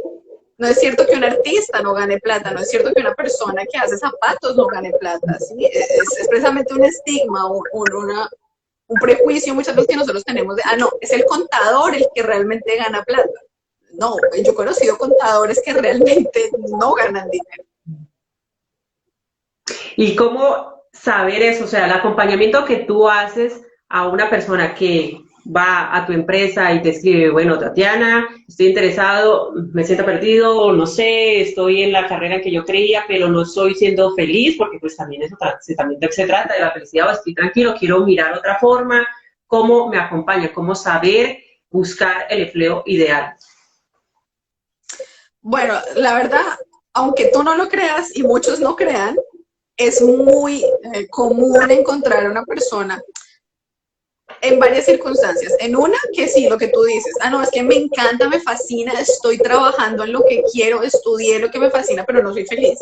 No es cierto que un artista no gane plata, no es cierto que una persona que hace zapatos no gane plata, ¿sí? Es precisamente un estigma, un prejuicio muchas veces que nosotros tenemos de, no, es el contador el que realmente gana plata. No, yo he conocido contadores que realmente no ganan dinero. ¿Y cómo saber eso? O sea, el acompañamiento que tú haces a una persona que va a tu empresa y te escribe, bueno, Tatiana, estoy interesado, me siento perdido, no sé, estoy en la carrera que yo creía, pero no estoy siendo feliz, porque pues también eso también se trata de la felicidad, o estoy tranquilo, quiero mirar otra forma, ¿cómo me acompaña? ¿Cómo saber buscar el empleo ideal? Bueno, la verdad, aunque tú no lo creas y muchos no crean, es muy común encontrar a una persona en varias circunstancias. En una, que sí, lo que tú dices, no, es que me encanta, me fascina, estoy trabajando en lo que quiero, estudié lo que me fascina, pero no soy feliz.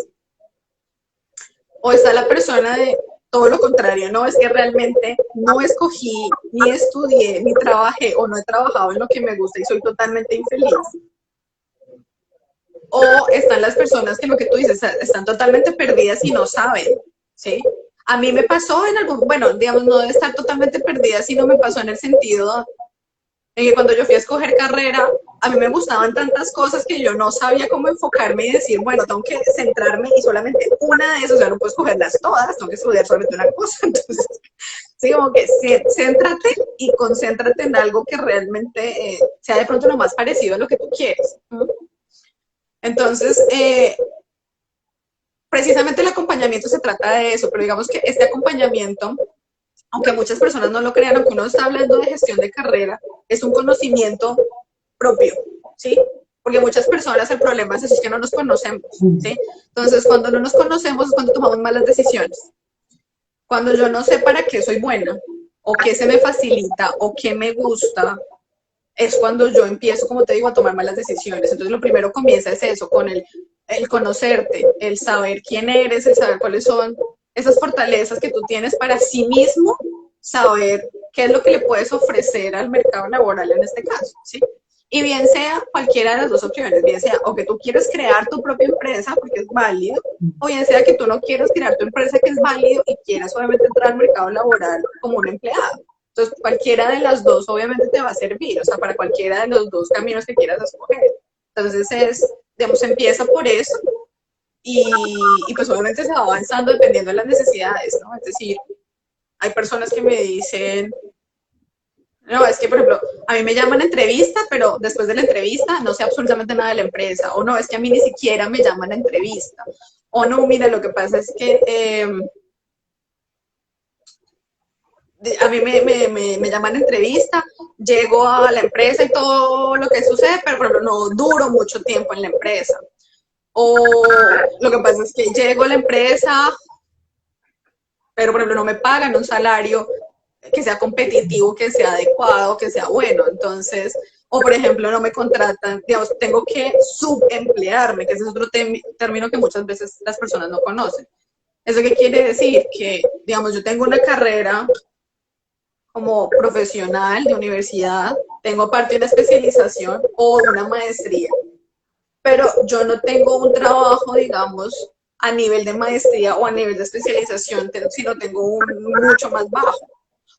O está la persona de todo lo contrario, no, es que realmente no escogí, ni estudié, ni trabajé, o no he trabajado en lo que me gusta y soy totalmente infeliz. O están las personas que lo que tú dices, están totalmente perdidas y no saben, ¿sí? A mí me pasó en algún, bueno, digamos, no de estar totalmente perdida, sino me pasó en el sentido en que cuando yo fui a escoger carrera, a mí me gustaban tantas cosas que yo no sabía cómo enfocarme y decir, bueno, tengo que centrarme y solamente una de esas, o sea, no puedo escogerlas todas, tengo que estudiar solamente una cosa. Entonces, sí, como que céntrate y concéntrate en algo que realmente sea de pronto lo más parecido a lo que tú quieres. Entonces, precisamente el acompañamiento se trata de eso, pero digamos que este acompañamiento, aunque muchas personas no lo crean, aunque uno está hablando de gestión de carrera, es un conocimiento propio, ¿sí? Porque muchas personas el problema es que no nos conocemos, ¿sí? Entonces, cuando no nos conocemos es cuando tomamos malas decisiones. Cuando yo no sé para qué soy buena, o qué se me facilita, o qué me gusta, es cuando yo empiezo, como te digo, a tomar malas decisiones. Entonces, lo primero comienza es eso, con el conocerte, el saber quién eres, el saber cuáles son esas fortalezas que tú tienes para sí mismo, saber qué es lo que le puedes ofrecer al mercado laboral en este caso, ¿sí? Y bien sea cualquiera de las dos opciones, bien sea o que tú quieres crear tu propia empresa porque es válido, o bien sea que tú no quieras crear tu empresa que es válido y quieras obviamente entrar al mercado laboral como un empleado. Entonces, cualquiera de las dos obviamente te va a servir, o sea, para cualquiera de los dos caminos que quieras escoger. Entonces, digamos, empieza por eso y pues obviamente se va avanzando dependiendo de las necesidades, ¿no? Es decir, hay personas que me dicen, no, es que, por ejemplo, a mí me llaman a entrevista, pero después de la entrevista no sé absolutamente nada de la empresa, o no, es que a mí ni siquiera me llaman a entrevista, o no, mira, lo que pasa es que a mí me llaman a entrevista, llego a la empresa y todo lo que sucede, pero por ejemplo, no duro mucho tiempo en la empresa. O lo que pasa es que llego a la empresa, pero por ejemplo no me pagan un salario que sea competitivo, que sea adecuado, que sea bueno. Entonces, o por ejemplo no me contratan, digamos, tengo que subemplearme, que ese es otro término que muchas veces las personas no conocen. ¿Eso qué quiere decir? Que, digamos, yo tengo una carrera como profesional de universidad, tengo parte de una especialización o de una maestría, pero yo no tengo un trabajo, digamos, a nivel de maestría o a nivel de especialización, sino tengo un mucho más bajo.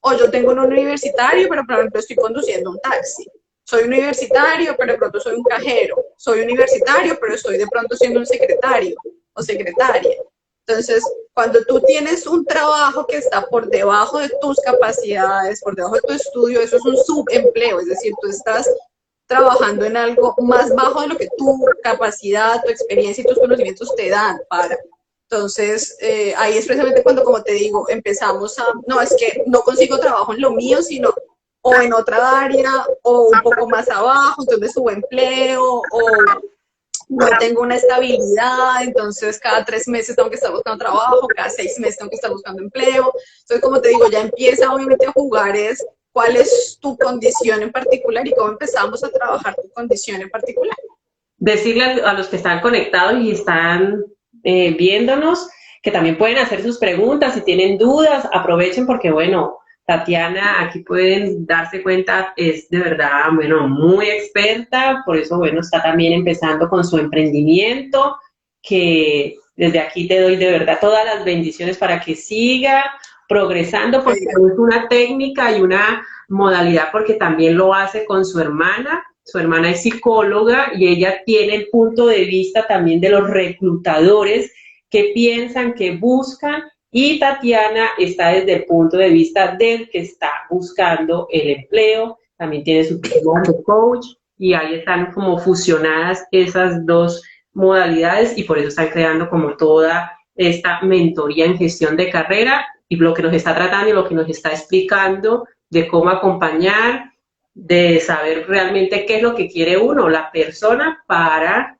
O yo tengo un universitario, pero por ejemplo estoy conduciendo un taxi. Soy universitario, pero de pronto soy un cajero. Soy universitario, pero estoy de pronto siendo un secretario o secretaria. Entonces, cuando tú tienes un trabajo que está por debajo de tus capacidades, por debajo de tu estudio, eso es un subempleo, es decir, tú estás trabajando en algo más bajo de lo que tu capacidad, tu experiencia y tus conocimientos te dan para. Entonces, ahí es precisamente cuando, como te digo, empezamos a, no, es que no consigo trabajo en lo mío, sino o en otra área, o un poco más abajo, entonces me subo empleo, o no tengo una estabilidad, entonces cada 3 meses tengo que estar buscando trabajo, cada 6 meses tengo que estar buscando empleo. Entonces, como te digo, ya empieza obviamente a jugar es cuál es tu condición en particular y cómo empezamos a trabajar tu condición en particular. Decirle a los que están conectados y están viéndonos que también pueden hacer sus preguntas, si tienen dudas, aprovechen porque, bueno, Tatiana, aquí pueden darse cuenta, es de verdad, bueno, muy experta, por eso, bueno, está también empezando con su emprendimiento, que desde aquí te doy de verdad todas las bendiciones para que siga progresando, porque es una técnica y una modalidad, porque también lo hace con su hermana. Su hermana es psicóloga y ella tiene el punto de vista también de los reclutadores que piensan, que buscan, y Tatiana está desde el punto de vista del que está buscando el empleo, también tiene su programa de coach y ahí están como fusionadas esas dos modalidades y por eso están creando como toda esta mentoría en gestión de carrera y lo que nos está tratando y lo que nos está explicando de cómo acompañar, de saber realmente qué es lo que quiere uno, la persona, para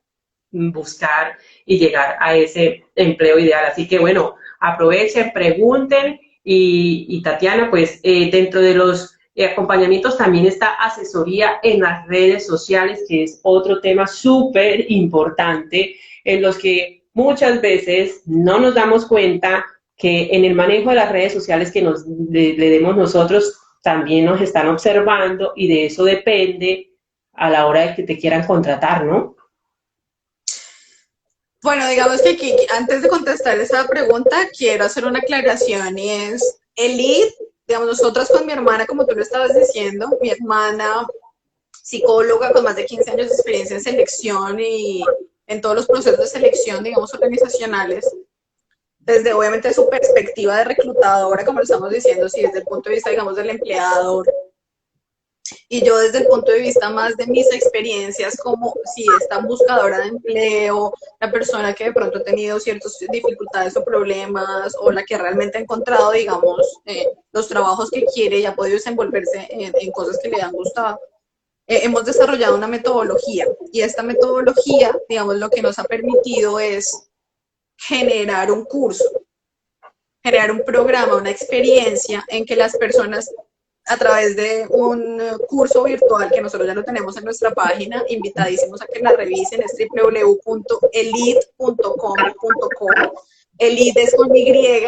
buscar y llegar a ese empleo ideal. Así que bueno, aprovechen, pregunten y Tatiana, pues dentro de los acompañamientos también está asesoría en las redes sociales, que es otro tema súper importante, en los que muchas veces no nos damos cuenta que en el manejo de las redes sociales que le demos nosotros, también nos están observando y de eso depende a la hora de que te quieran contratar, ¿no? Bueno, digamos que aquí, antes de contestar esa pregunta, quiero hacer una aclaración y es el lead, digamos, nosotras con mi hermana, como tú lo estabas diciendo, mi hermana psicóloga con más de 15 años de experiencia en selección y en todos los procesos de selección, digamos, organizacionales, desde obviamente su perspectiva de reclutadora, como lo estamos diciendo, si desde el punto de vista, digamos, del empleador, y yo desde el punto de vista más de mis experiencias, como si esta buscadora de empleo, la persona que de pronto ha tenido ciertas dificultades o problemas, o la que realmente ha encontrado, digamos, los trabajos que quiere y ha podido desenvolverse en cosas que le han gustado. Hemos desarrollado una metodología y esta metodología, digamos, lo que nos ha permitido es generar un curso, generar un programa, una experiencia en que las personas a través de un curso virtual que nosotros ya lo tenemos en nuestra página, invitadísimos a que la revisen, es www.elite.com.co, elite es con Y.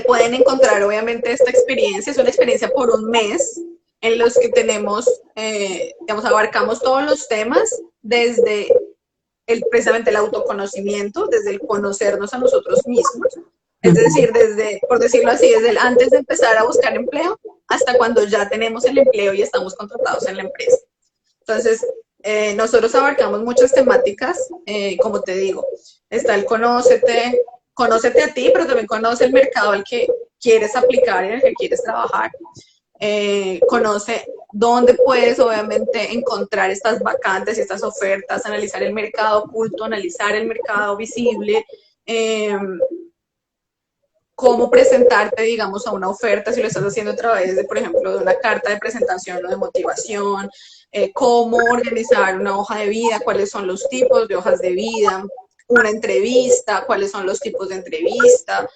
Pueden encontrar obviamente esta experiencia, es una experiencia por un mes en los que tenemos, digamos, abarcamos todos los temas desde precisamente el autoconocimiento, desde el conocernos a nosotros mismos, es decir, desde, por decirlo así, desde el antes de empezar a buscar empleo hasta cuando ya tenemos el empleo y estamos contratados en la empresa. Entonces, nosotros abarcamos muchas temáticas, como te digo, está el conócete a ti, pero también conoce el mercado al que quieres aplicar y en el que quieres trabajar. Conoce dónde puedes obviamente encontrar estas vacantes y estas ofertas, analizar el mercado oculto, analizar el mercado visible, cómo presentarte, digamos, a una oferta si lo estás haciendo a través de, por ejemplo, de una carta de presentación o de motivación, cómo organizar una hoja de vida, cuáles son los tipos de hojas de vida, una entrevista, cuáles son los tipos de entrevista,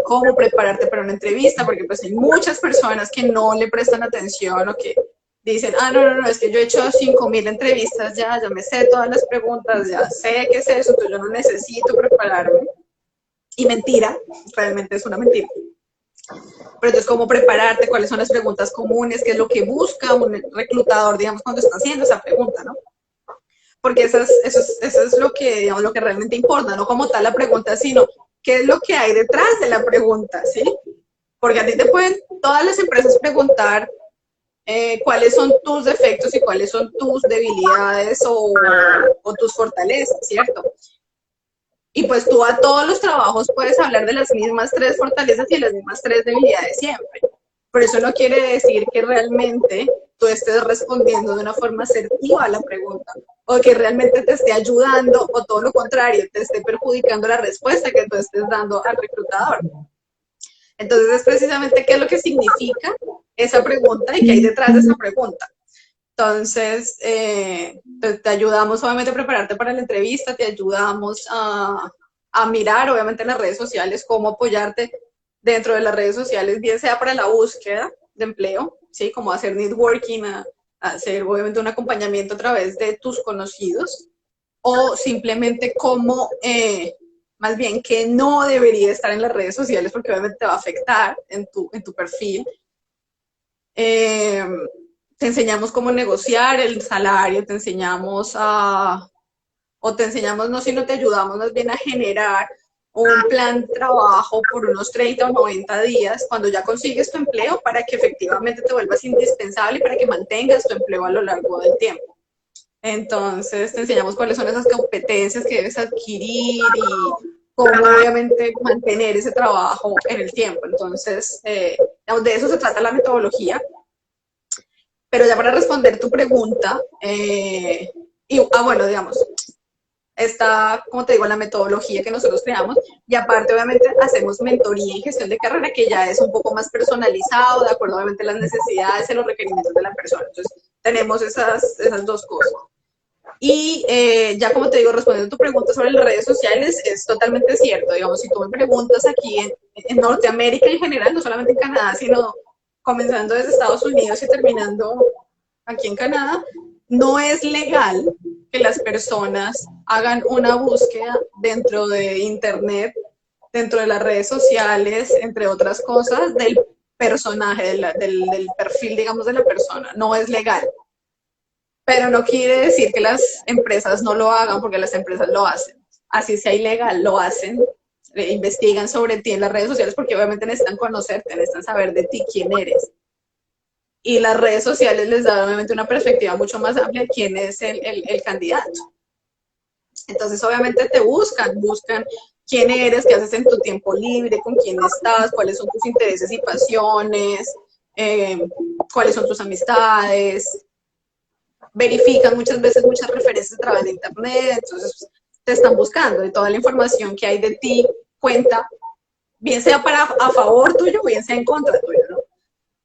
cómo prepararte para una entrevista, porque pues hay muchas personas que no le prestan atención o que dicen, no, es que yo he hecho 5,000 entrevistas ya me sé todas las preguntas, ya sé qué es eso, entonces yo no necesito prepararme. Y mentira, realmente es una mentira. Pero entonces, ¿cómo prepararte? ¿Cuáles son las preguntas comunes? ¿Qué es lo que busca un reclutador, digamos, cuando está haciendo esa pregunta, ¿no? Porque eso es lo que, digamos, lo que realmente importa, no como tal la pregunta, sino qué es lo que hay detrás de la pregunta, ¿sí? Porque a ti te pueden todas las empresas preguntar cuáles son tus defectos y cuáles son tus debilidades o tus fortalezas, ¿cierto? Y pues tú a todos los trabajos puedes hablar de las mismas 3 fortalezas y las mismas 3 debilidades siempre. Pero eso no quiere decir que realmente tú estés respondiendo de una forma asertiva a la pregunta, o que realmente te esté ayudando, o todo lo contrario, te esté perjudicando la respuesta que tú estés dando al reclutador. Entonces es precisamente qué es lo que significa esa pregunta y qué hay detrás de esa pregunta. Entonces, te ayudamos obviamente a prepararte para la entrevista, te ayudamos a mirar obviamente en las redes sociales cómo apoyarte dentro de las redes sociales, bien sea para la búsqueda de empleo, ¿sí? Como hacer networking, hacer obviamente un acompañamiento a través de tus conocidos, o simplemente cómo, más bien, que no debería estar en las redes sociales porque obviamente te va a afectar en tu perfil. Te enseñamos cómo negociar el salario, te enseñamos o te enseñamos, no, sino te ayudamos más bien a generar un plan de trabajo por unos 30 o 90 días cuando ya consigues tu empleo para que efectivamente te vuelvas indispensable y para que mantengas tu empleo a lo largo del tiempo. Entonces te enseñamos cuáles son esas competencias que debes adquirir y cómo obviamente mantener ese trabajo en el tiempo. Entonces, de eso se trata la metodología. Pero ya para responder tu pregunta, bueno, digamos, está, como te digo, la metodología que nosotros creamos y aparte, obviamente, hacemos mentoría en gestión de carrera que ya es un poco más personalizado, de acuerdo, obviamente, a las necesidades y los requerimientos de la persona. Entonces, tenemos esas dos cosas. Y ya como te digo, respondiendo a tu pregunta sobre las redes sociales, es totalmente cierto. Digamos, si tú me preguntas aquí en Norteamérica en general, no solamente en Canadá, sino comenzando desde Estados Unidos y terminando aquí en Canadá, no es legal que las personas hagan una búsqueda dentro de Internet, dentro de las redes sociales, entre otras cosas, del personaje, del perfil, digamos, de la persona. No es legal. Pero no quiere decir que las empresas no lo hagan, porque las empresas lo hacen. Así sea ilegal, lo hacen. Investigan sobre ti en las redes sociales porque obviamente necesitan conocerte, necesitan saber de ti quién eres. Y las redes sociales les dan obviamente una perspectiva mucho más amplia de quién es el candidato. Entonces obviamente te buscan quién eres, qué haces en tu tiempo libre, con quién estás, cuáles son tus intereses y pasiones, cuáles son tus amistades. Verifican muchas veces muchas referencias a través de internet, entonces te están buscando y toda la información que hay de ti cuenta, bien sea a favor tuyo, bien sea en contra tuyo, ¿no?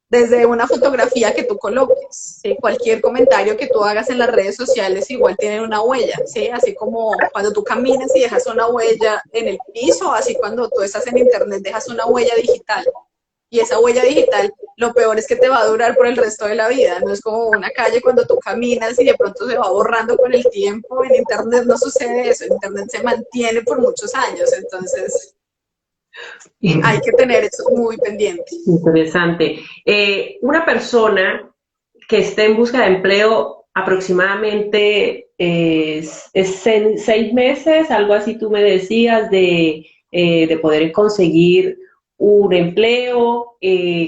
Desde una fotografía que tú coloques, ¿sí? Cualquier comentario que tú hagas en las redes sociales igual tiene una huella, ¿sí? Así como cuando tú caminas y dejas una huella en el piso, así cuando tú estás en internet dejas una huella digital. Y esa huella digital, lo peor es que te va a durar por el resto de la vida. No es como una calle cuando tú caminas y de pronto se va borrando con el tiempo. En internet no sucede eso. En internet se mantiene por muchos años. Entonces, hay que tener eso muy pendiente. Interesante. Una persona que esté en busca de empleo aproximadamente es 6 meses, algo así tú me decías, de poder conseguir un empleo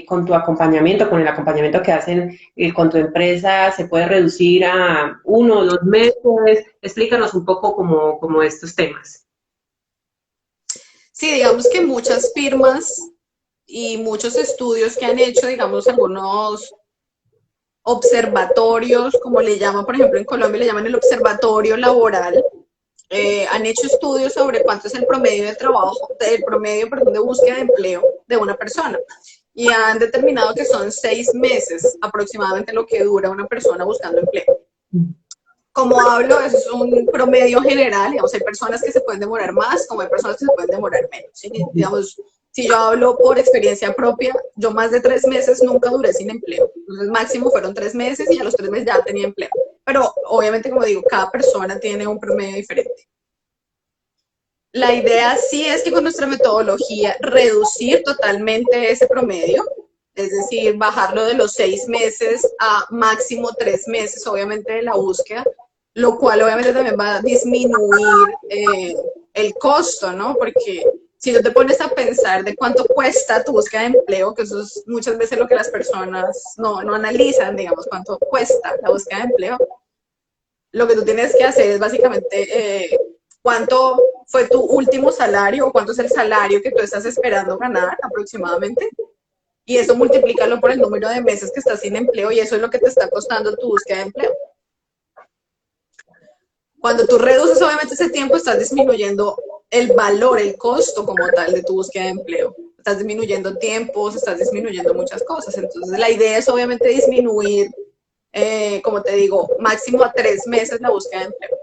con tu acompañamiento, con el acompañamiento que hacen con tu empresa, se puede reducir a 1 o 2 meses. Explícanos un poco como estos temas. Sí, digamos que muchas firmas y muchos estudios que han hecho, digamos, algunos observatorios, como le llaman, por ejemplo, en Colombia le llaman el observatorio laboral, han hecho estudios sobre cuánto es el promedio de trabajo, perdón, de búsqueda de empleo de una persona. Y han determinado que son 6 meses aproximadamente lo que dura una persona buscando empleo. Como hablo, eso es un promedio general, digamos, hay personas que se pueden demorar más, como hay personas que se pueden demorar menos. ¿Sí? Digamos, si yo hablo por experiencia propia, yo más de 3 meses nunca duré sin empleo. Entonces, máximo fueron 3 meses y a los 3 meses ya tenía empleo. Pero, obviamente, como digo, cada persona tiene un promedio diferente. La idea sí es que con nuestra metodología reducir totalmente ese promedio, es decir, bajarlo de los 6 meses a máximo 3 meses, obviamente, de la búsqueda, lo cual obviamente también va a disminuir el costo, ¿no? Porque si tú te pones a pensar de cuánto cuesta tu búsqueda de empleo, que eso es muchas veces lo que las personas no analizan, digamos, cuánto cuesta la búsqueda de empleo, lo que tú tienes que hacer es básicamente cuánto fue tu último salario o cuánto es el salario que tú estás esperando ganar aproximadamente Y eso multiplícalo por el número de meses que estás sin empleo y eso es lo que te está costando tu búsqueda de empleo. Cuando tú reduces obviamente ese tiempo, estás disminuyendo el valor, el costo como tal de tu búsqueda de empleo. Estás disminuyendo tiempos, estás disminuyendo muchas cosas. Entonces la idea es obviamente disminuir, como te digo, máximo a 3 meses la búsqueda de empleo.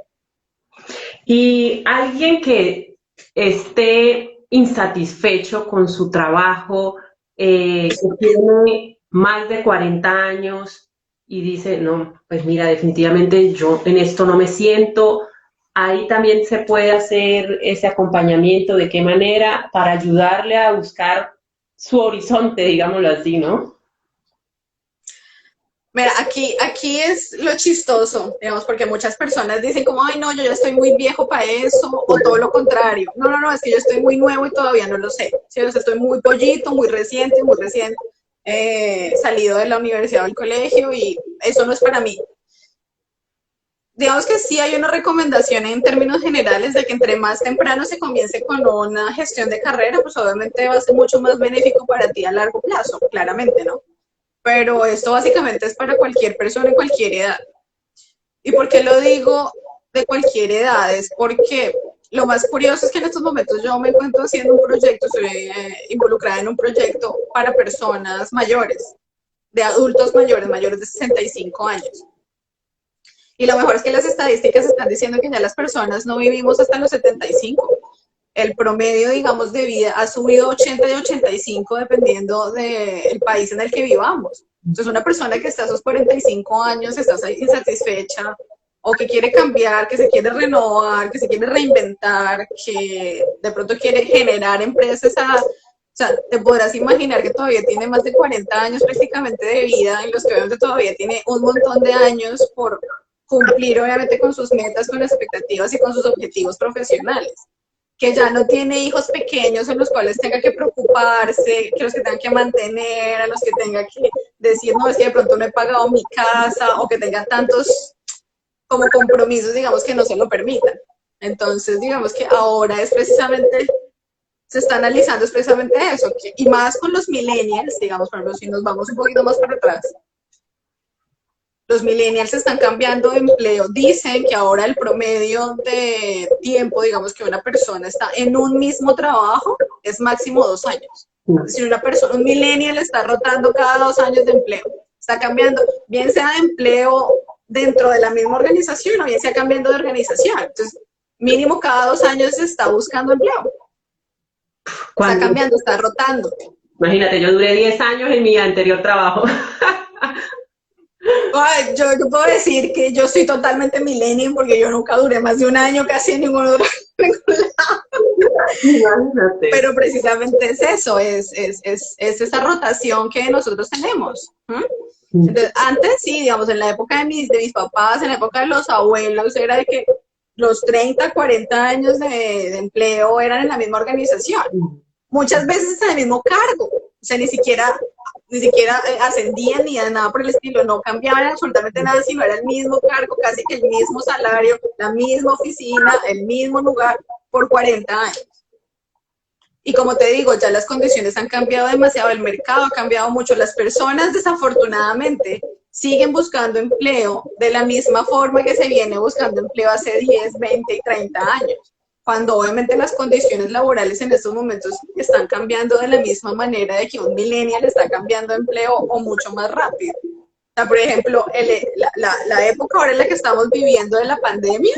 Y alguien que esté insatisfecho con su trabajo, que tiene más de 40 años y dice, no, pues mira, definitivamente yo en esto no me siento, ahí también se puede hacer ese acompañamiento, de qué manera, para ayudarle a buscar su horizonte, digámoslo así, ¿no? Mira, aquí es lo chistoso, digamos, porque muchas personas dicen como, ay, no, yo ya estoy muy viejo para eso, o todo lo contrario. No, no, no, es que yo estoy muy nuevo y todavía no lo sé. ¿Sí? O sea, estoy muy pollito, muy reciente, salido de la universidad o del colegio y eso no es para mí. Digamos que sí hay una recomendación en términos generales de que entre más temprano se comience con una gestión de carrera, pues obviamente va a ser mucho más benéfico para ti a largo plazo, claramente, ¿no? Pero esto básicamente es para cualquier persona en cualquier edad. ¿Y por qué lo digo de cualquier edad? Es porque lo más curioso es que en estos momentos yo me encuentro haciendo un proyecto, estoy involucrada en un proyecto para personas mayores, de adultos mayores, mayores de 65 años. Y lo mejor es que las estadísticas están diciendo que ya las personas no vivimos hasta los 75. El promedio, digamos, de vida ha subido 80 y 85 dependiendo del país en el que vivamos. Entonces, una persona que está a sus 45 años, está insatisfecha o que quiere cambiar, que se quiere renovar, que se quiere reinventar, que de pronto quiere generar empresas o sea, te podrás imaginar que todavía tiene más de 40 años prácticamente de vida, en los que obviamente todavía tiene un montón de años por cumplir obviamente con sus metas, con las expectativas y con sus objetivos profesionales, que ya no tiene hijos pequeños en los cuales tenga que preocuparse, que los que tenga que mantener, a los que tenga que decir, no, es que de pronto no he pagado mi casa, o que tenga tantos como compromisos, digamos, que no se lo permitan. Entonces, digamos que ahora es precisamente, se está analizando es precisamente eso, y más con los millennials, digamos, por ejemplo, si nos vamos un poquito más para atrás, los millennials están cambiando de empleo. Dicen que ahora el promedio de tiempo, digamos, que una persona está en un mismo trabajo es máximo 2 años. Si una persona, un millennial está rotando cada 2 años de empleo, está cambiando, bien sea de empleo dentro de la misma organización o bien sea cambiando de organización. Entonces, mínimo cada 2 años se está buscando empleo. Está cambiando, está rotando. Imagínate, yo duré 10 años en mi anterior trabajo. Ay, yo puedo decir que yo soy totalmente millennial porque yo nunca duré más de un año casi en ningún otro lado. Pero precisamente es eso, es esa rotación que nosotros tenemos. Entonces, antes sí, digamos, en la época de mis papás, en la época de los abuelos, era de que los 30, 40 años de empleo eran en la misma organización. Muchas veces en el mismo cargo. O sea, ni siquiera ascendían ni nada por el estilo, no cambiaban absolutamente nada, sino era el mismo cargo, casi que el mismo salario, la misma oficina, el mismo lugar por 40 años. Y como te digo, ya las condiciones han cambiado demasiado, el mercado ha cambiado mucho, las personas desafortunadamente siguen buscando empleo de la misma forma que se viene buscando empleo hace 10, 20 y 30 años, cuando obviamente las condiciones laborales en estos momentos están cambiando de la misma manera de que un millennial está cambiando de empleo o mucho más rápido. O sea, por ejemplo, la época ahora en la que estamos viviendo de la pandemia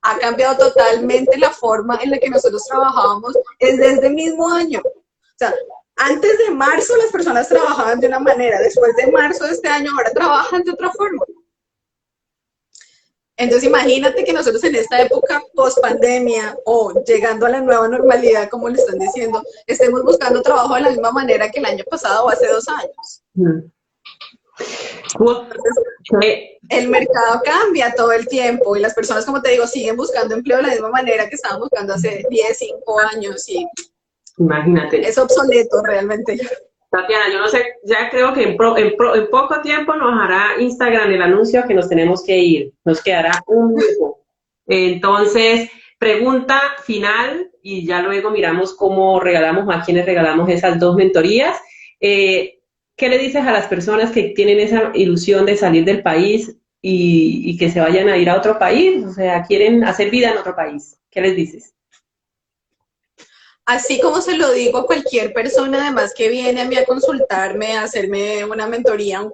ha cambiado totalmente la forma en la que nosotros trabajábamos desde este mismo año. O sea, antes de marzo las personas trabajaban de una manera, después de marzo de este año ahora trabajan de otra forma. Entonces imagínate que nosotros en esta época post pandemia o llegando a la nueva normalidad, como le están diciendo, estemos buscando trabajo de la misma manera que el año pasado o hace 2 años. Entonces, el mercado cambia todo el tiempo y las personas, como te digo, siguen buscando empleo de la misma manera que estaban buscando hace 10, 5 años y imagínate. Es obsoleto realmente. Tatiana, yo no sé, ya creo que en poco tiempo nos hará Instagram el anuncio que nos tenemos que ir. Nos quedará un minuto. Entonces, pregunta final y ya luego miramos cómo regalamos, a quienes regalamos esas 2 mentorías. ¿Qué le dices a las personas que tienen esa ilusión de salir del país y que se vayan a ir a otro país? O sea, quieren hacer vida en otro país. ¿Qué les dices? Así como se lo digo a cualquier persona, además que viene a mí a consultarme, a hacerme una mentoría, un